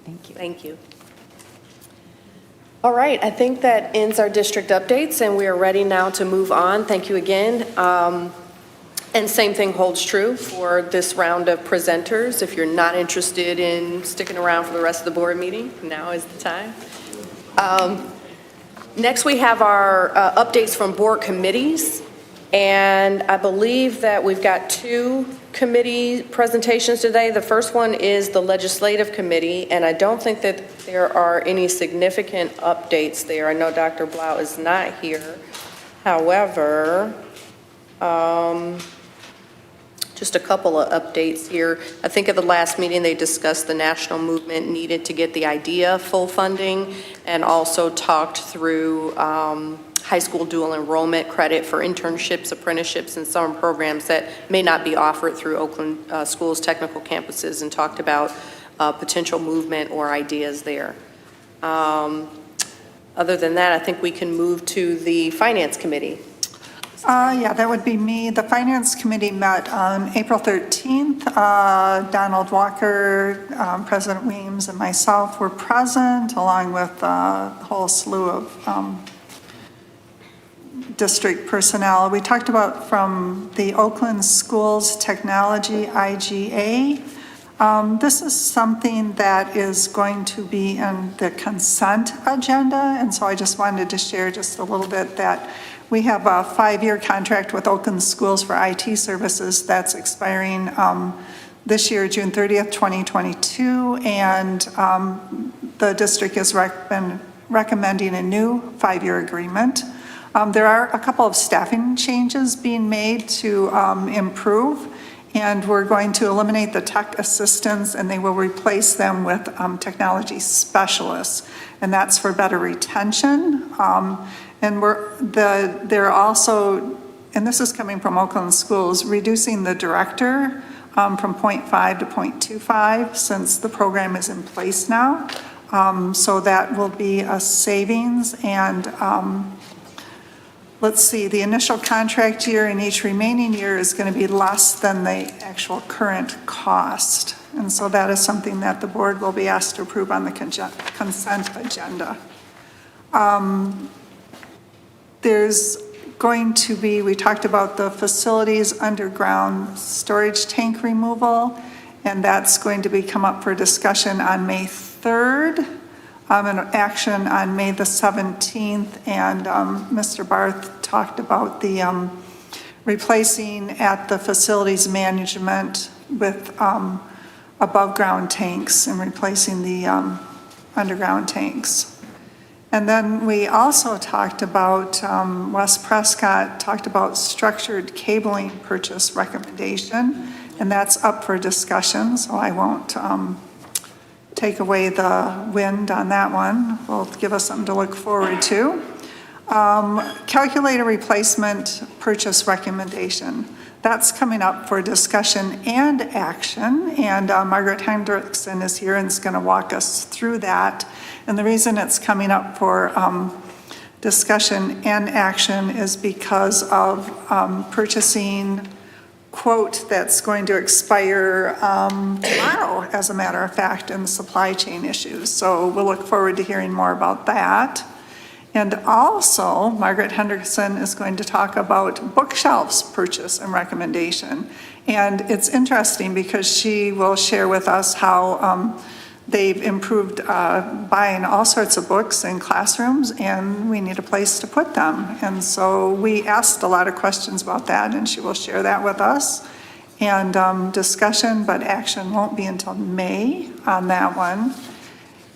S20: Thank you.
S1: Thank you. All right, I think that ends our district updates, and we are ready now to move on. Thank you again. And same thing holds true for this round of presenters. If you're not interested in sticking around for the rest of the board meeting, now is the time. Next, we have our updates from board committees. And I believe that we've got two committee presentations today. The first one is the Legislative Committee, and I don't think that there are any significant updates there. I know Dr. Blau is not here. However, just a couple of updates here. I think at the last meeting they discussed the national movement needed to get the IDEA full funding, and also talked through high school dual enrollment credit for internships, apprenticeships, and summer programs that may not be offered through Oakland schools' technical campuses, and talked about potential movement or ideas there. Other than that, I think we can move to the Finance Committee.
S4: Yeah, that would be me. The Finance Committee met on April 13th. Donald Walker, President Weems, and myself were present, along with a whole slew of district personnel. We talked about from the Oakland Schools Technology IGA. This is something that is going to be in the consent agenda, and so I just wanted to share just a little bit that we have a 5-year contract with Oakland Schools for IT services that's expiring this year, June 30th, 2022, and the district is recommending a new 5-year agreement. There are a couple of staffing changes being made to improve, and we're going to eliminate the tech assistants, and they will replace them with technology specialists, and that's for better retention. And they're also, and this is coming from Oakland Schools, reducing the director from 0.5 to 0.25 since the program is in place now. So that will be a savings, and let's see, the initial contract year and each remaining year is going to be less than the actual current cost. And so that is something that the board will be asked to approve on the consent agenda. There's going to be, we talked about the facilities underground storage tank removal, and that's going to be come up for discussion on May 3rd. And action on May the 17th, and Mr. Barth talked about the replacing at the facilities management with above ground tanks and replacing the underground tanks. And then we also talked about, Wes Prescott talked about structured cabling purchase recommendation, and that's up for discussion, so I won't take away the wind on that one. Will give us something to look forward to. Calculator replacement purchase recommendation. That's coming up for discussion and action, and Margaret Hendrickson is here and is going to walk us through that. And the reason it's coming up for discussion and action is because of purchasing quote that's going to expire tomorrow, as a matter of fact, in the supply chain issues. So we'll look forward to hearing more about that. And also, Margaret Hendrickson is going to talk about bookshelves purchase and recommendation. And it's interesting because she will share with us how they've improved buying all sorts of books in classrooms, and we need a place to put them. And so we asked a lot of questions about that, and she will share that with us. And discussion, but action won't be until May on that one.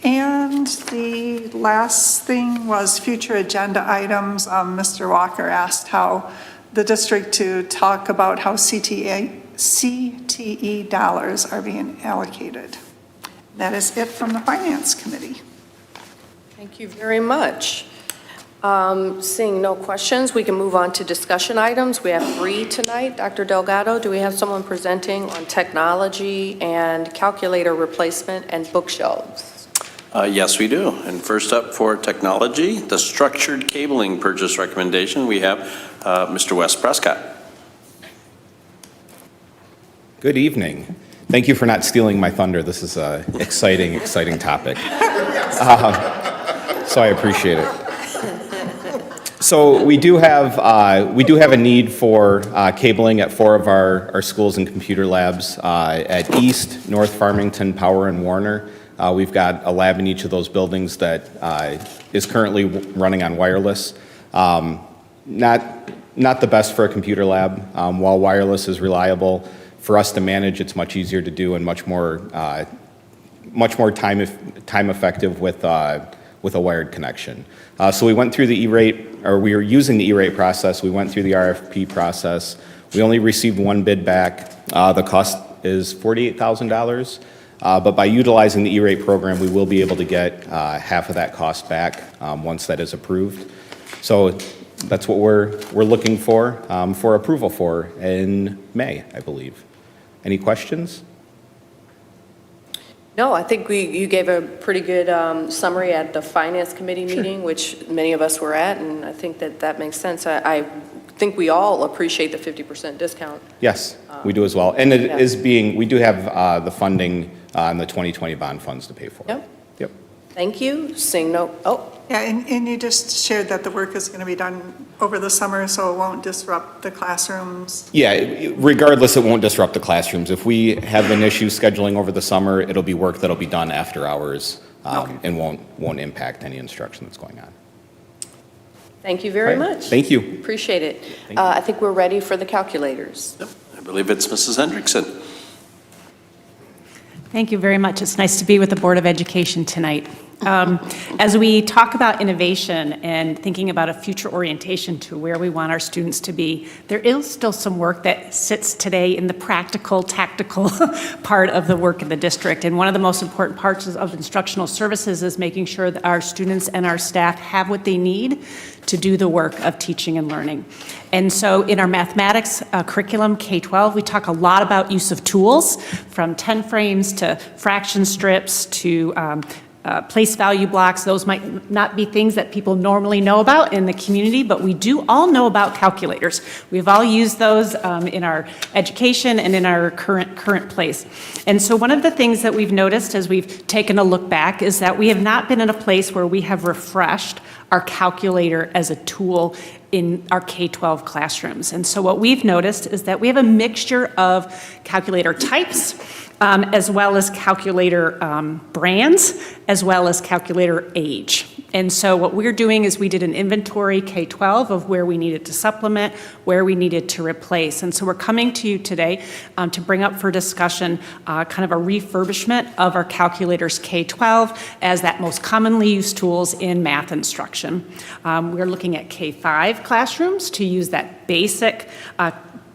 S4: And the last thing was future agenda items. Mr. Walker asked how the district to talk about how CTE dollars are being allocated. That is it from the Finance Committee.
S1: Thank you very much. Seeing no questions, we can move on to discussion items. We have 3 tonight. Dr. Delgado, do we have someone presenting on technology and calculator replacement and bookshelves?
S3: Yes, we do. And first up for technology, the structured cabling purchase recommendation, we have Mr. Wes Prescott.
S10: Good evening. Thank you for not stealing my thunder. This is an exciting topic. So I appreciate it. So we do have a need for cabling at 4 of our schools and computer labs at East, North Farmington, Power, and Warner. We've got a lab in each of those buildings that is currently running on wireless. Not the best for a computer lab. While wireless is reliable, for us to manage, it's much easier to do and much more time effective with a wired connection. So we went through the E-rate, or we were using the E-rate process. We went through the RFP process. We only received 1 bid back. The cost is $48,000. But by utilizing the E-rate program, we will be able to get half of that cost back once that is approved. So that's what we're looking for approval for in May, I believe. Any questions?
S1: No, I think you gave a pretty good summary at the Finance Committee meeting, which many of us were at, and I think that makes sense. I think we all appreciate the 50% discount.
S10: Yes, we do as well. And it is we do have the funding in the 2020 bond funds to pay for it. Yep.
S1: Thank you.
S4: Yeah, and you just shared that the work is going to be done over the summer, so it won't disrupt the classrooms.
S10: Yeah, regardless, it won't disrupt the classrooms. If we have an issue scheduling over the summer, it'll be work that'll be done after hours and won't impact any instruction that's going on.
S1: Thank you very much.
S10: Thank you.
S1: Appreciate it. I think we're ready for the calculators.
S3: Yep. I believe it's Mrs. Hendrickson.
S13: Thank you very much. It's nice to be with the Board of Education tonight. As we talk about innovation and thinking about a future orientation to where we want our students to be, there is still some work that sits today in the practical, tactical part of the work of the district. And one of the most important parts of instructional services is making sure that our students and our staff have what they need to do the work of teaching and learning. And so in our mathematics curriculum, K-12, we talk a lot about use of tools, from 10 frames to fraction strips to place value blocks. Those might not be things that people normally know about in the community, but we do all know about calculators. We've all used those in our education and in our current place. And so one of the things that we've noticed as we've taken a look back is that we have not been in a place where we have refreshed our calculator as a tool in our K-12 classrooms. And so what we've noticed is that we have a mixture of calculator types, as well as calculator brands, as well as calculator age. And so what we're doing is we did an inventory K-12 of where we needed to supplement, where we needed to replace. And so we're coming to you today to bring up for discussion kind of a refurbishment of our calculators K-12 as that most commonly used tools in math instruction. We're looking at K-5 classrooms to use that basic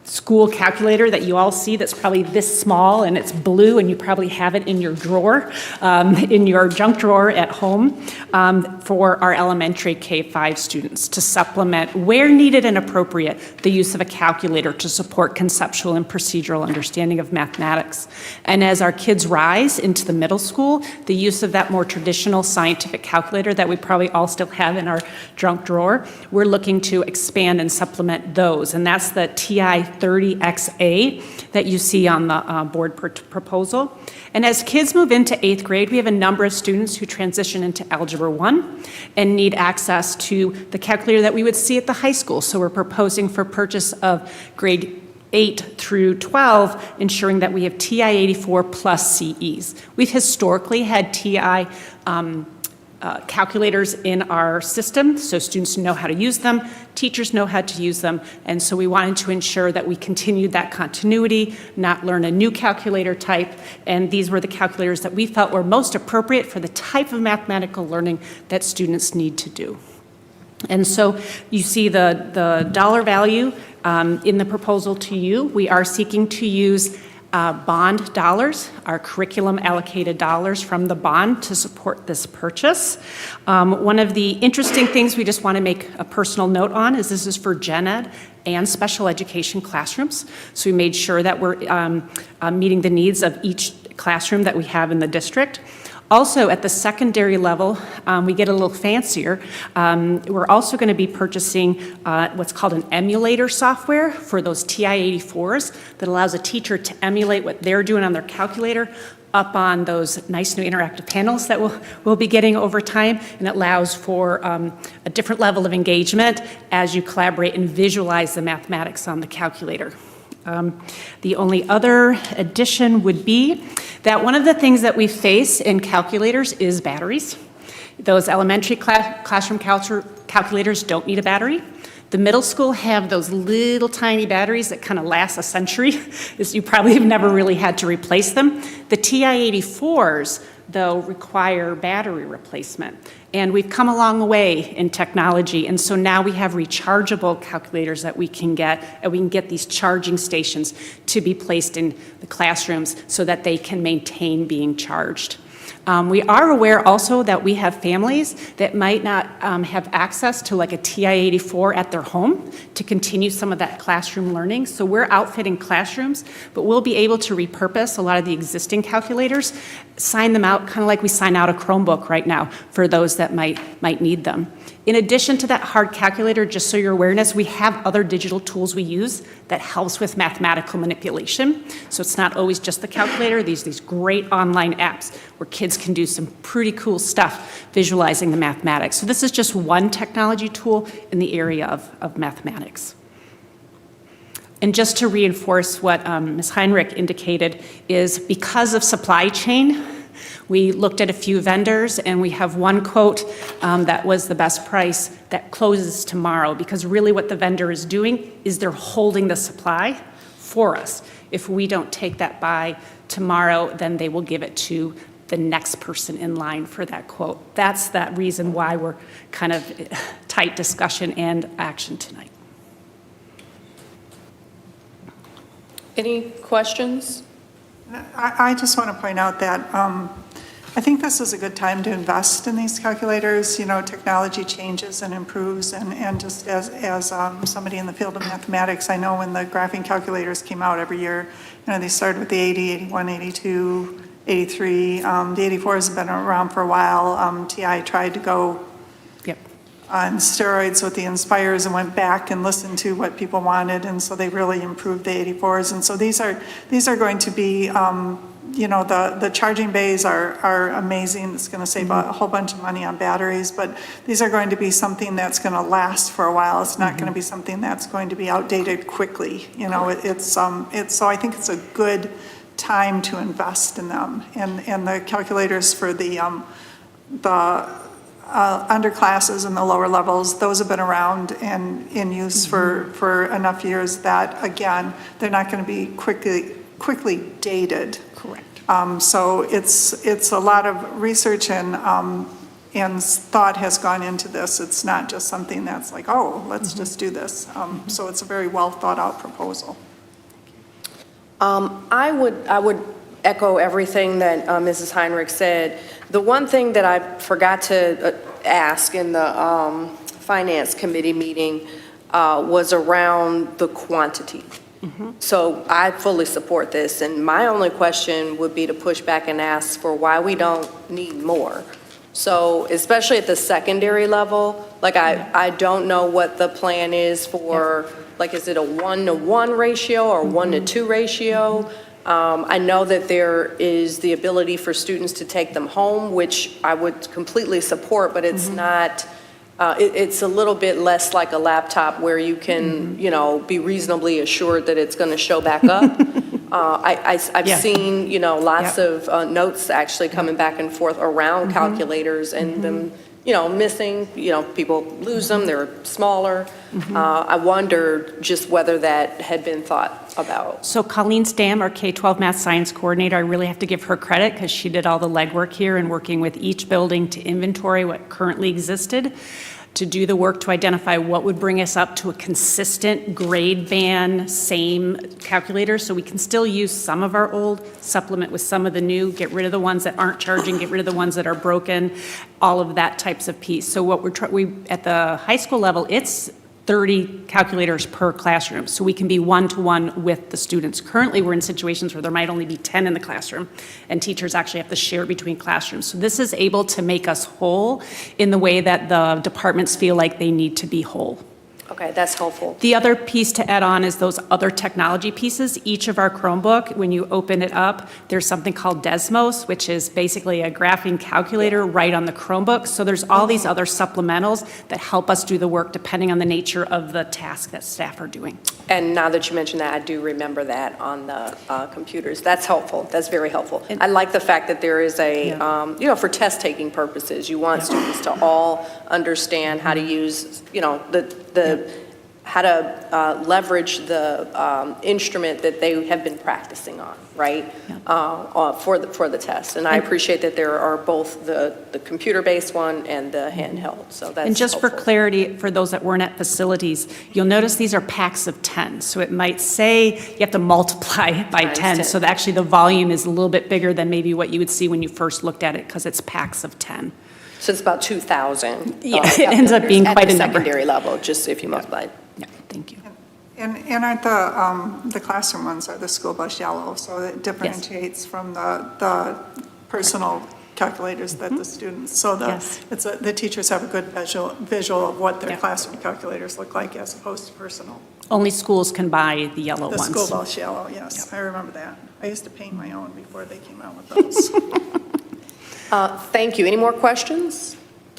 S13: school calculator that you all see that's probably this small and it's blue and you probably have it in your drawer, in your junk drawer at home, for our elementary K-5 students to supplement, where needed and appropriate, the use of a calculator to support conceptual and procedural understanding of mathematics. And as our kids rise into the middle school, the use of that more traditional scientific calculator that we probably all still have in our junk drawer, we're looking to expand and supplement those. And that's the TI 3530XA that you see on the board proposal. And as kids move into 8th grade, we have a number of students who transition into Algebra 1 and need access to the calculator that we would see at the high school. So we're proposing for purchase of grade 8 through 12, ensuring that we have TI 84 plus CEs. We've historically had TI calculators in our system, so students know how to use them, teachers know how to use them, and so we wanted to ensure that we continued that continuity, not learn a new calculator type, and these were the calculators that we felt were most appropriate for the type of mathematical learning that students need to do. And so you see the dollar value in the proposal to you. We are seeking to use bond dollars, our curriculum allocated dollars from the bond to support this purchase. One of the interesting things we just want to make a personal note on is this is for gen ed and special education classrooms. So we made sure that we're meeting the needs of each classroom that we have in the district. Also, at the secondary level, we get a little fancier. We're also going to be purchasing what's called an emulator software for those TI-84s that allows a teacher to emulate what they're doing on their calculator up on those nice new interactive panels that we'll be getting over time, and it allows for a different level of engagement as you collaborate and visualize the mathematics on the calculator. The only other addition would be that one of the things that we face in calculators is batteries. Those elementary classroom calculators don't need a battery. The middle school have those little tiny batteries that kind of last a century. You probably have never really had to replace them. The TI-84s, though, require battery replacement. And we've come a long way in technology, and so now we have rechargeable calculators that we can get, and we can get these charging stations to be placed in the classrooms so that they can maintain being charged. We are aware also that we have families that might not have access to like a TI-84 at their home to continue some of that classroom learning. So we're outfitting classrooms, but we'll be able to repurpose a lot of the existing calculators, sign them out kind of like we sign out a Chromebook right now for those that might need them. In addition to that hard calculator, just so your awareness, we have other digital tools we use that helps with mathematical manipulation. So it's not always just the calculator. These great online apps where kids can do some pretty cool stuff visualizing the mathematics. So this is just one technology tool in the area of mathematics. And just to reinforce what Ms. Heinrich indicated is because of supply chain, we looked at a few vendors, and we have one quote that was the best price that closes tomorrow, because really what the vendor is doing is they're holding the supply for us. If we don't take that by tomorrow, then they will give it to the next person in line for that quote. That's that reason why we're kind of tight discussion and action tonight.
S1: Any questions?
S4: I just want to point out that I think this is a good time to invest in these calculators. You know, technology changes and improves, and just as somebody in the field of mathematics, I know when the graphing calculators came out every year, you know, they started with the 80, 81, 82, 83. The 84s have been around for a while. TI tried to go on steroids with the Inspires and went back and listened to what people wanted, and so they really improved the 84s. And so these are going to be, you know, the charging bays are amazing. It's going to save a whole bunch of money on batteries, but these are going to be something that's going to last for a while. It's not going to be something that's going to be outdated quickly. You know, so I think it's a good time to invest in them. And the calculators for the underclasses and the lower levels, those have been around and in use for enough years that, again, they're not going to be quickly dated.
S13: Correct.
S4: So it's a lot of research and thought has gone into this. It's not just something that's like, oh, let's just do this. So it's a very well thought out proposal.
S1: I would echo everything that Mrs. Heinrich said. The one thing that I forgot to ask in the Finance Committee meeting was around the quantity. So I fully support this, and my only question would be to push back and ask for why we don't need more. So especially at the secondary level, like I don't know what the plan is for like, is it a 1-to-1 ratio or 1-to-2 ratio? I know that there is the ability for students to take them home, which I would completely support, but it's not, it's a little bit less like a laptop where you can, you know, be reasonably assured that it's going to show back up. I've
S13: Yeah.
S1: seen, you know, lots of notes actually coming back and forth around calculators and them, you know, missing, you know, people lose them, they're smaller. I wonder just whether that had been thought about.
S13: So Colleen Stam, our K-12 Math Science Coordinator, I really have to give her credit because she did all the legwork here and working with each building to inventory what currently existed, to do the work to identify what would bring us up to a consistent grade band, same calculator, so we can still use some of our old, supplement with some of the new, get rid of the ones that aren't charging, get rid of the ones that are broken, all of that types of piece. So what we at the high school level, it's 30 calculators per classroom, so we can be one-to-one with the students. Currently, we're in situations where there might only be 10 in the classroom, and teachers actually have to share between classrooms. So this is able to make us whole in the way that the departments feel like they need to be whole.
S1: Okay, that's helpful.
S13: The other piece to add on is those other technology pieces. Each of our Chromebook, when you open it up, there's something called Desmos, which is basically a graphing calculator right on the Chromebook. So there's all these other supplementals that help us do the work depending on the nature of the task that staff are doing.
S1: And now that you mentioned that, I do remember that on the computers. That's helpful. That's very helpful. I like the fact that there is a, you know, for test-taking purposes, you want students to all understand how to use, you know, how to leverage the instrument that they have been practicing on, right? For the test. And I appreciate that there are both the computer-based one and the handheld. So that's
S13: And just
S1: helpful.
S13: for clarity, for those that weren't at facilities, you'll notice these are packs of 10. So it might say you have to multiply by 10. So that actually the volume is a little bit bigger than maybe what you would see when you first looked at it because it's packs of 10.
S1: So it's about 2,000.
S13: Yeah, it ends up being quite a number.
S1: At the secondary level, just if you multiply.
S13: Yeah, thank you.
S4: And aren't the classroom ones are the school bus yellow, so it differentiates from the personal calculators that the students, so the teachers have a good visual of what their classroom calculators look like as opposed to personal.
S13: Only schools can buy the yellow ones.
S4: The school bus yellow, yes, I remember that. I used to paint my own before they came out with those.
S1: Thank you. Any more questions?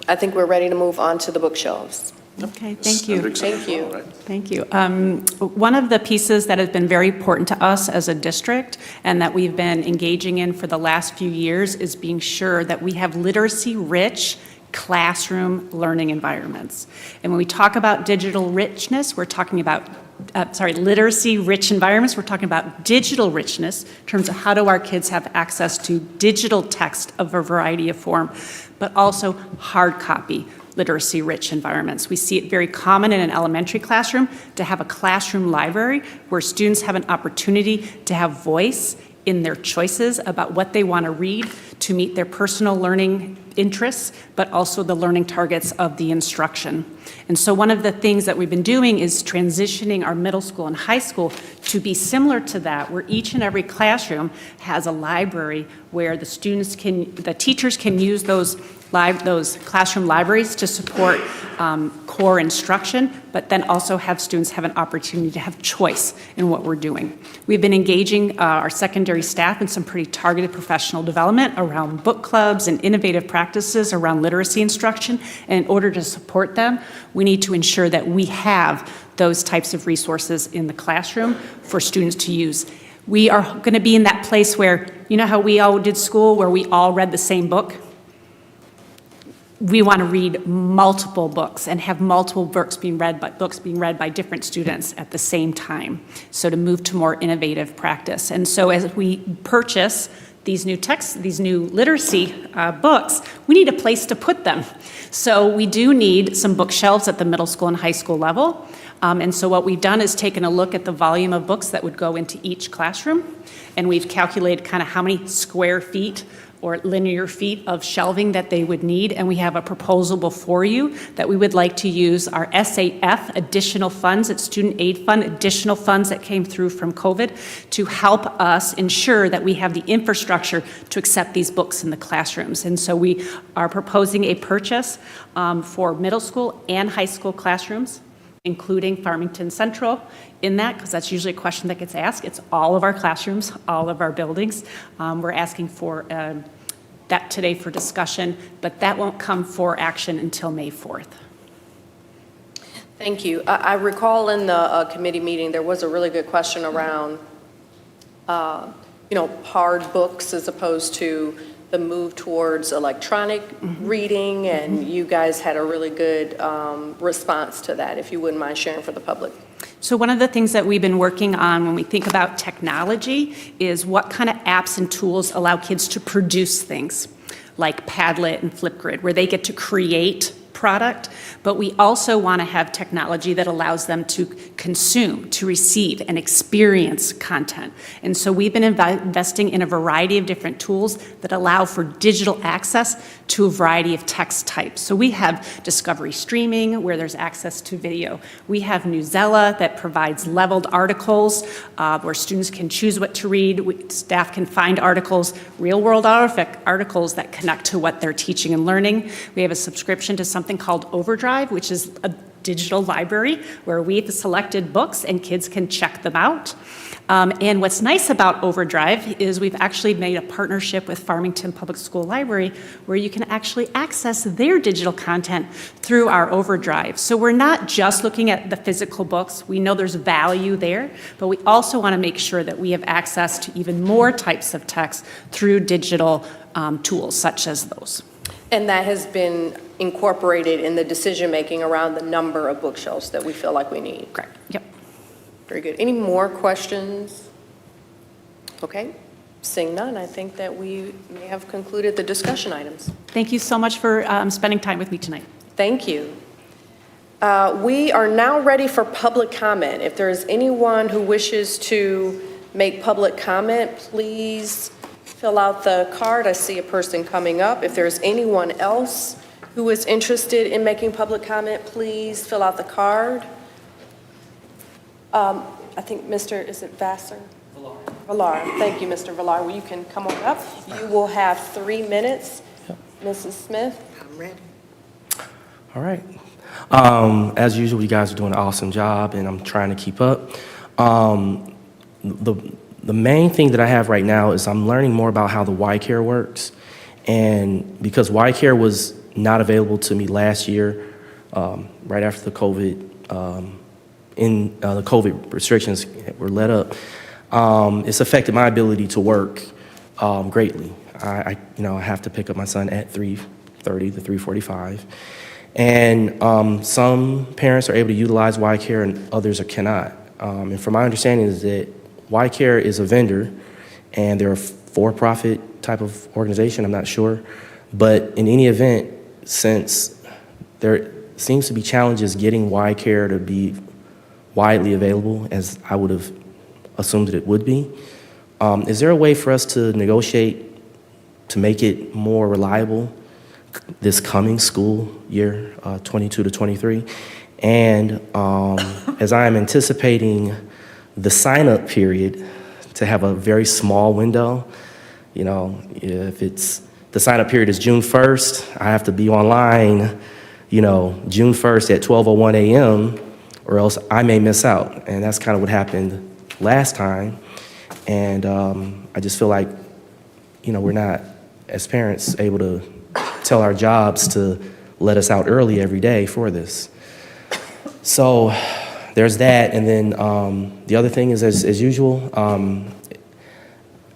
S1: I think we're ready to move on to the bookshelves.
S13: Okay, thank you.
S1: Thank you.
S13: Thank you. One of the pieces that has been very important to us as a district and that we've been engaging in for the last few years is being sure that we have literacy-rich classroom learning environments. And when we talk about digital richness, we're talking about literacy-rich environments. We're talking about digital richness in terms of how do our kids have access to digital text of a variety of form, but also hard copy literacy-rich environments. We see it very common in an elementary classroom to have a classroom library where students have an opportunity to have voice in their choices about what they want to read to meet their personal learning interests, but also the learning targets of the instruction. And so one of the things that we've been doing is transitioning our middle school and high school to be similar to that, where each and every classroom has a library where the teachers can use those classroom libraries to support core instruction, but then also have students have an opportunity to have choice in what we're doing. We've been engaging our secondary staff in some pretty targeted professional development around book clubs and innovative practices around literacy instruction. And in order to support them, we need to ensure that we have those types of resources in the classroom for students to use. We are going to be in that place where, you know how we all did school, where we all read the same book? We want to read multiple books and have multiple books being read by different students at the same time. So to move to more innovative practice. And so as we purchase these new texts, these new literacy books, we need a place to put them. So we do need some bookshelves at the middle school and high school level. And so what we've done is taken a look at the volume of books that would go into each classroom. And we've calculated kind of how many square feet or linear feet of shelving that they would need, and we have a proposal before you that we would like to use our SAF additional funds, it's Student Aid Fund, additional funds that came through from COVID to help us ensure that we have the infrastructure to accept these books in the classrooms. And so we are proposing a purchase for middle school and high school classrooms including Farmington Central in that, because that's usually a question that gets asked. It's all of our classrooms, all of our buildings. We're asking for that today for discussion, but that won't come for action until May 4th.
S1: Thank you. I recall in the committee meeting, there was a really good question around, hard books as opposed to the move towards electronic reading, and you guys had a really good response to that, if you wouldn't mind sharing for the public.
S13: So one of the things that we've been working on when we think about technology is what kind of apps and tools allow kids to produce things like Padlet and Flipgrid, where they get to create product, but we also want to have technology that allows them to consume, to receive, and experience content. And so we've been investing in a variety of different tools that allow for digital access to a variety of text types. So we have Discovery Streaming, where there's access to video. We have Newsella that provides leveled articles where students can choose what to read. Staff can find articles, real-world articles that connect to what they're teaching and learning. We have a subscription to something called Overdrive, which is a digital library where we've selected books and kids can check them out. And what's nice about Overdrive is we've actually made a partnership with Farmington Public School Library where you can actually access their digital content through our Overdrive. So we're not just looking at the physical books. We know there's value there, but we also want to make sure that we have access to even more types of text through digital tools such as those.
S1: And that has been incorporated in the decision-making around the number of bookshelves that we feel like we need.
S13: Correct. Yep.
S1: Very good. Any more questions? Okay. Seeing none, I think that we may have concluded the discussion items.
S13: Thank you so much for spending time with me tonight.
S1: Thank you. We are now ready for public comment. If there is anyone who wishes to make public comment, please fill out the card. I see a person coming up. If there's anyone else who is interested in making public comment, please fill out the card. I think is it Vassar? Villar. Thank you, Mr. Villar. Well, you can come on up. You will have 3 minutes. Mrs. Smith?
S12: I'm ready. All right. As usual, you guys are doing an awesome job, and I'm trying to keep up. The main thing that I have right now is I'm learning more about how the Y-Care works. And because Y-Care was not available to me last year, right after the COVID, the COVID restrictions were let up, it's affected my ability to work greatly. I have to pick up my son at 3:30 to 3:45. And some parents are able to utilize Y-Care and others cannot. And from my understanding is that Y-Care is a vendor, and they're a for-profit type of organization, I'm not sure. But in any event, since there seems to be challenges getting Y-Care to be widely available, as I would have assumed that it would be, is there a way for us to negotiate to make it more reliable this coming school year, 22 to 23? And as I am anticipating the sign-up period to have a very small window, if the sign-up period is June 1st, I have to be online, June 1st at 12:01 a.m., or else I may miss out. And that's kind of what happened last time. And I just feel like, we're not, as parents, able to tell our jobs to let us out early every day for this. So there's that, and then the other thing is, as usual, I'm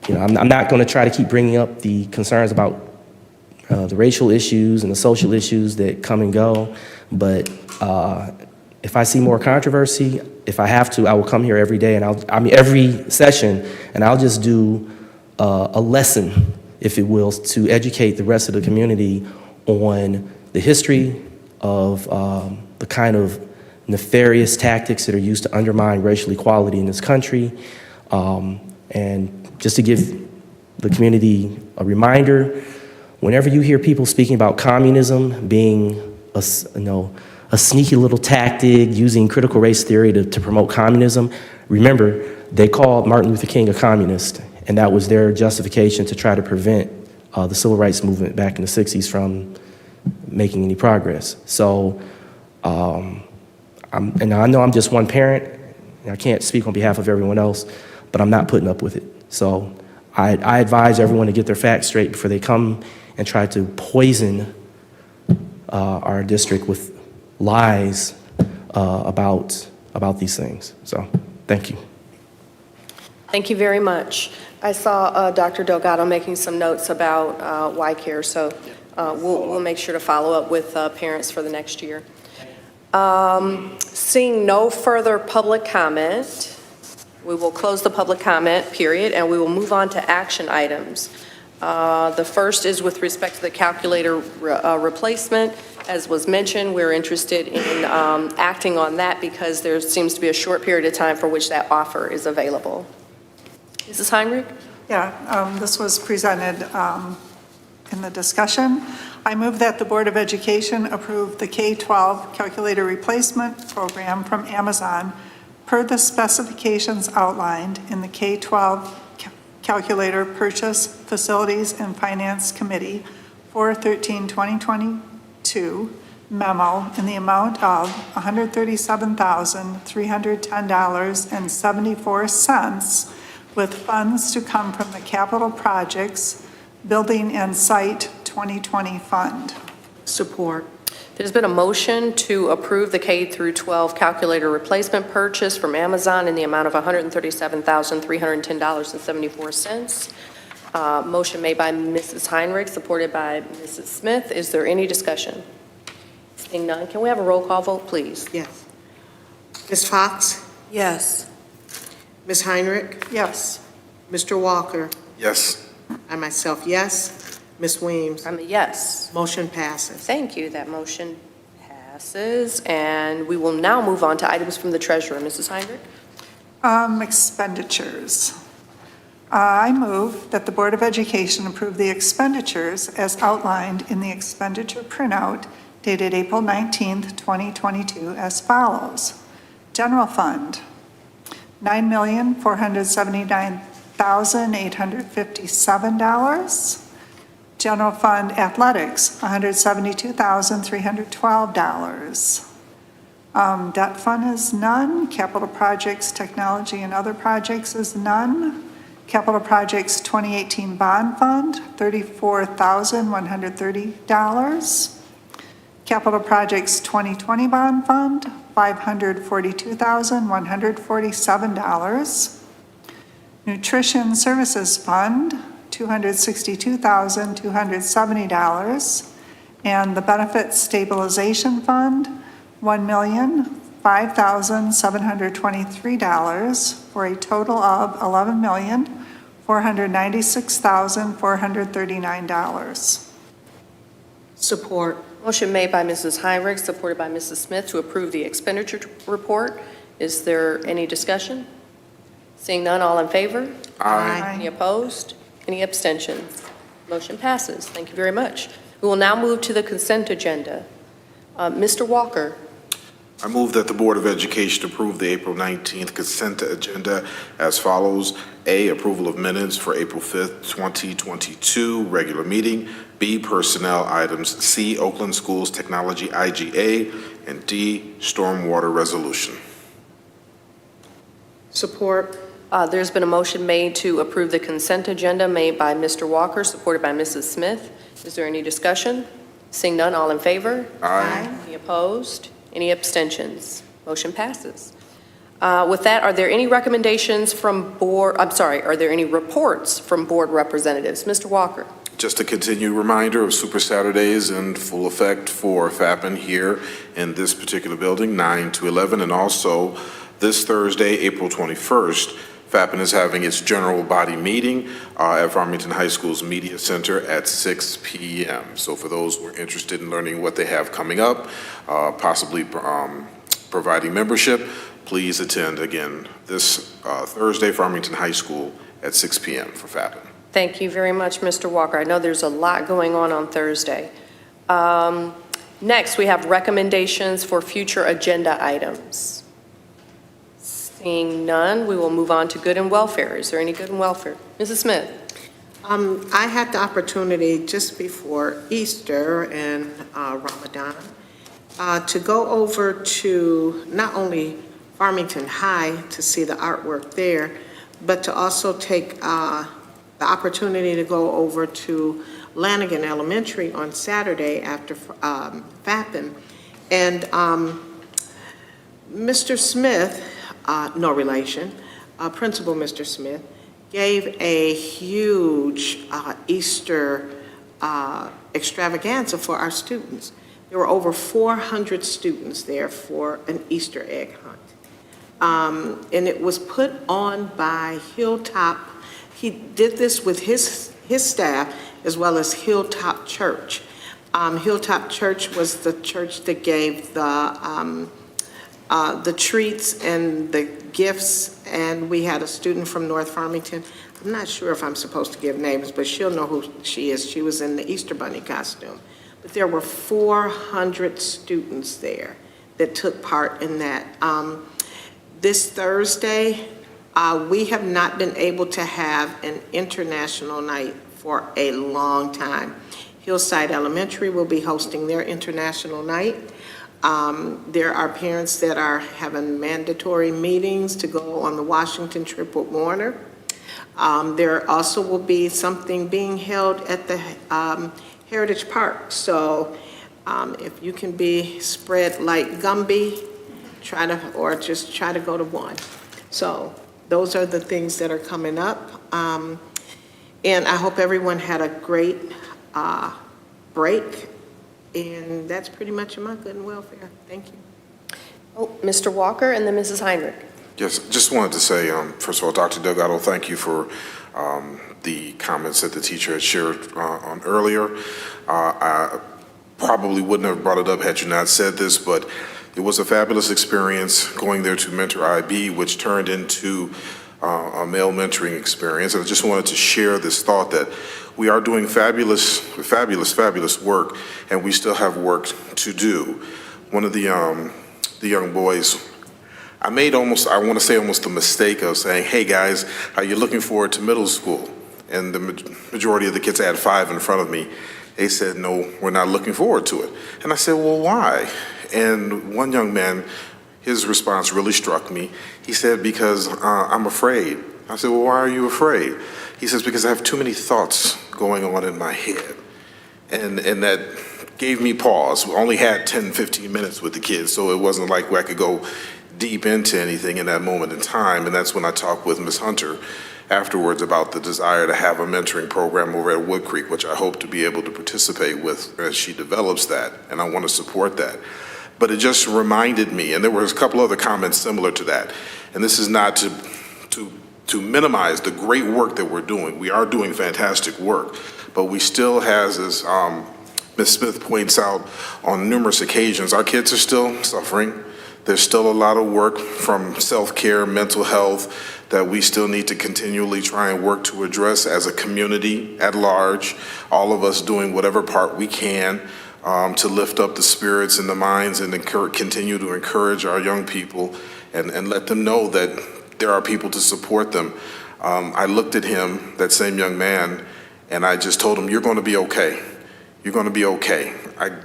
S12: not going to try to keep bringing up the concerns about the racial issues and the social issues that come and go, but if I see more controversy, if I have to, I will come here every day, and every session, and I'll just do a lesson, if it will, to educate the rest of the community on the history of the kind of nefarious tactics that are used to undermine racial equality in this country, and just to give the community a reminder, whenever you hear people speaking about communism being a sneaky little tactic using critical race theory to promote communism, remember, they called Martin Luther King a communist, and that was their justification to try to prevent the civil rights movement back in the 60s from making any progress. So And I know I'm just one parent, and I can't speak on behalf of everyone else, but I'm not putting up with it. So I advise everyone to get their facts straight before they come and try to poison our district with lies about these things. So, thank you.
S1: Thank you very much. I saw Dr. Delgado making some notes about Y-Care, so we'll make sure to follow up with parents for the next year. Seeing no further public comment, we will close the public comment period, and we will move on to action items. The first is with respect to the calculator replacement. As was mentioned, we're interested in acting on that because there seems to be a short period of time for which that offer is available. Mrs. Heinrich?
S4: Yeah, this was presented in the discussion. I move that the Board of Education approve the K-12 calculator replacement program from Amazon per the specifications outlined in the K-12 Calculator Purchase Facilities and Finance Committee 4/13/2022 memo in the amount of $137,310.74 with funds to come from the Capital Projects Building and Site 2020 Fund.
S2: Support.
S1: There's been a motion to approve the K through 12 calculator replacement purchase from Amazon in the amount of $137,310.74. Motion made by Mrs. Heinrich, supported by Mrs. Smith. Is there any discussion? Seeing none, can we have a roll call vote, please?
S2: Yes. Ms. Fox?
S1: Yes.
S2: Ms. Heinrich?
S4: Yes.
S2: Mr. Walker?
S19: Yes.
S2: I myself, yes. Ms. Weems?
S1: I'm a yes.
S2: Motion passes.
S1: Thank you. That motion passes. And we will now move on to items from the treasurer. Mrs. Heinrich?
S4: Expenditures. I move that the Board of Education approve the expenditures as outlined in the expenditure printout dated April 19th, 2022 as follows. General Fund, $9,479,857. General Fund Athletics, $172,312. Debt Fund is none. Capital Projects, Technology and Other Projects is none. Capital Projects 2018 Bond Fund, $34,130. Capital Projects 2020 Bond Fund, $542,147. Nutrition Services Fund, $262,270. And the Benefit Stabilization Fund, $1,005,723 for a total of $11,496,439.
S2: Support.
S1: Motion made by Mrs. Heinrich, supported by Mrs. Smith to approve the expenditure report. Is there any discussion? Seeing none, all in favor?
S2: Aye.
S1: Any opposed? Any abstentions? Motion passes. Thank you very much. We will now move to the consent agenda. Mr. Walker.
S19: I move that the Board of Education approve the April 19th consent agenda as follows. A, approval of minutes for April 5th, 2022, regular meeting. B, personnel items. C, Oakland Schools Technology IGA. And D, stormwater resolution.
S2: Support.
S1: There's been a motion made to approve the consent agenda made by Mr. Walker, supported by Mrs. Smith. Is there any discussion? Seeing none, all in favor?
S19: Aye.
S1: Any opposed? Any abstentions? Motion passes. With that, are there any recommendations from are there any reports from board representatives? Mr. Walker.
S19: Just a continued reminder of Super Saturdays in full effect for FAPN here in this particular building, 9 to 11, and also this Thursday, April 21st, FAPN is having its general body meeting at Farmington High School's Media Center at 6 p.m. So for those who are interested in learning what they have coming up, possibly providing membership, please attend again this Thursday, Farmington High School at 6 p.m. for FAPN.
S1: Thank you very much, Mr. Walker. I know there's a lot going on Thursday. Next, we have recommendations for future agenda items. Seeing none, we will move on to good and welfare. Is there any good and welfare? Mrs. Smith.
S2: I had the opportunity just before Easter and Ramadan to go over to not only Farmington High to see the artwork there, but to also take the opportunity to go over to Lanigan Elementary on Saturday after FAPN. And Mr. Smith, no relation, Principal Mr. Smith, gave a huge Easter extravaganza for our students. There were over 400 students there for an Easter egg hunt. And it was put on by Hilltop. He did this with his staff as well as Hilltop Church. Hilltop Church was the church that gave the treats and the gifts, and we had a student from North Farmington. I'm not sure if I'm supposed to give names, but she'll know who she is. She was in the Easter Bunny costume. But there were 400 students there that took part in that. This Thursday, we have not been able to have an international night for a long time. Hillside Elementary will be hosting their international night. There are parents that are having mandatory meetings to go on the Washington trip with Warner. There also will be something being held at the Heritage Park. So if you can be spread like Gumby, or just try to go to one. So those are the things that are coming up. And I hope everyone had a great break. And that's pretty much my good and welfare. Thank you.
S1: Oh, Mr. Walker and then Mrs. Heinrich.
S19: Yes, just wanted to say, first of all, Dr. Delgado, thank you for the comments that the teacher had shared on earlier. I probably wouldn't have brought it up had you not said this, but it was a fabulous experience going there to mentor IB, which turned into a male mentoring experience. And I just wanted to share this thought that we are doing fabulous work, and we still have work to do. One of the young boys, I want to say almost the mistake of saying, hey guys, are you looking forward to middle school? And the majority of the kids, I had 5 in front of me, they said, no, we're not looking forward to it. And I said, well, why? And one young man, his response really struck me. He said, because I'm afraid. I said, well, why are you afraid? He says, because I have too many thoughts going on in my head. And that gave me pause. We only had 10, 15 minutes with the kids, so it wasn't like I could go deep into anything in that moment in time. And that's when I talked with Ms. Hunter afterwards about the desire to have a mentoring program over at Wood Creek, which I hope to be able to participate with as she develops that, and I want to support that. But it just reminded me, and there were a couple other comments similar to that, and this is not to minimize the great work that we're doing. We are doing fantastic work, but we still has, as Ms. Smith points out on numerous occasions, our kids are still suffering. There's still a lot of work from self-care, mental health, that we still need to continually try and work to address as a community at large, all of us doing whatever part we can to lift up the spirits and the minds and continue to encourage our young people and let them know that there are people to support them. I looked at him, that same young man, and I just told him, you're going to be okay. You're going to be okay.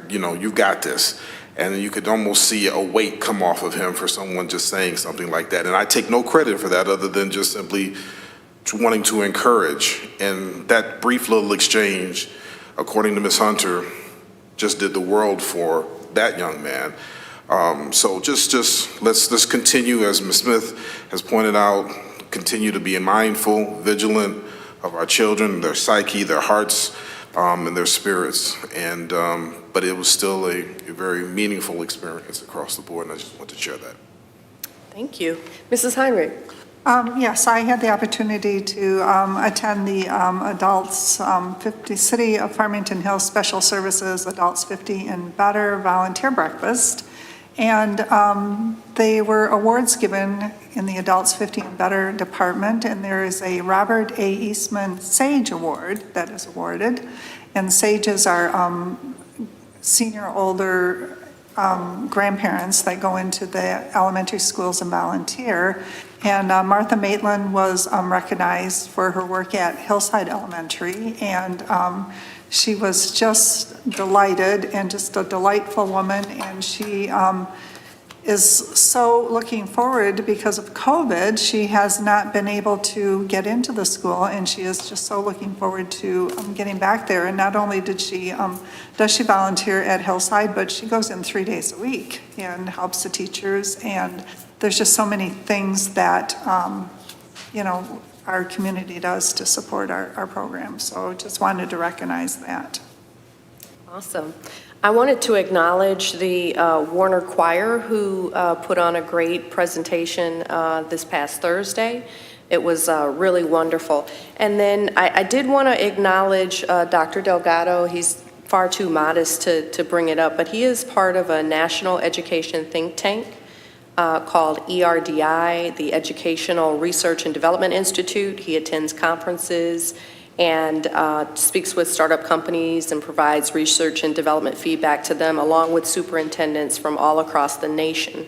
S19: You got this. And you could almost see a weight come off of him for someone just saying something like that. And I take no credit for that other than just simply wanting to encourage. And that brief little exchange, according to Ms. Hunter, just did the world for that young man. So just let's continue, as Ms. Smith has pointed out, continue to be mindful, vigilant of our children, their psyche, their hearts, and their spirits. But it was still a very meaningful experience across the board, and I just want to share that.
S1: Thank you. Mrs. Heinrich.
S4: Yes, I had the opportunity to attend the Adults 50 City of Farmington Hills Special Services Adults 50 and Better Volunteer Breakfast. And they were awards given in the Adults 50 and Better department, and there is a Robert A. Eastman SAGE Award that is awarded. And SAGEs are senior older grandparents that go into the elementary schools and volunteer. And Martha Maitland was recognized for her work at Hillside Elementary, and she was just delighted and just a delightful woman, and she is so looking forward because of COVID. She has not been able to get into the school, and she is just so looking forward to getting back there. And not only does she volunteer at Hillside, but she goes in 3 days a week and helps the teachers. And there's just so many things that, our community does to support our program. So just wanted to recognize that.
S1: Awesome. I wanted to acknowledge the Warner Choir who put on a great presentation this past Thursday. It was really wonderful. And then I did want to acknowledge Dr. Delgado. He's far too modest to bring it up, but he is part of a national education think tank called ERDI, the Educational Research and Development Institute. He attends conferences and speaks with startup companies and provides research and development feedback to them, along with superintendents from all across the nation.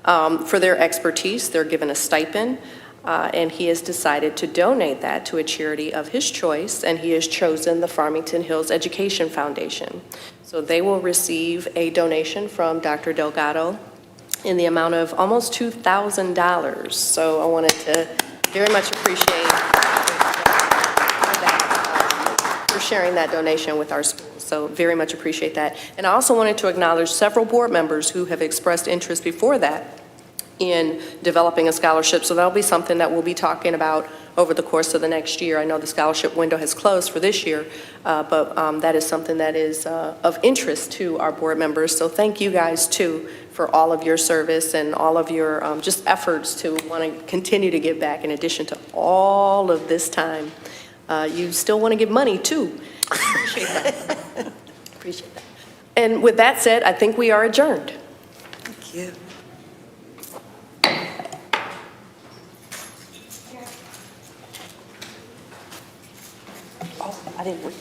S1: For their expertise, they're given a stipend, and he has decided to donate that to a charity of his choice, and he has chosen the Farmington Hills Education Foundation. So they will receive a donation from Dr. Delgado in the amount of almost $2,000. So I wanted to very much appreciate for sharing that donation with our schools. So very much appreciate that. And I also wanted to acknowledge several board members who have expressed interest before that in developing a scholarship. So that'll be something that we'll be talking about over the course of the next year. I know the scholarship window has closed for this year, but that is something that is of interest to our board members. So thank you guys too for all of your service and all of your just efforts to want to continue to give back in addition to all of this time. You still want to give money too. Appreciate that. Appreciate that. And with that said, I think we are adjourned.
S18: Thank you.
S1: Oh, I didn't read.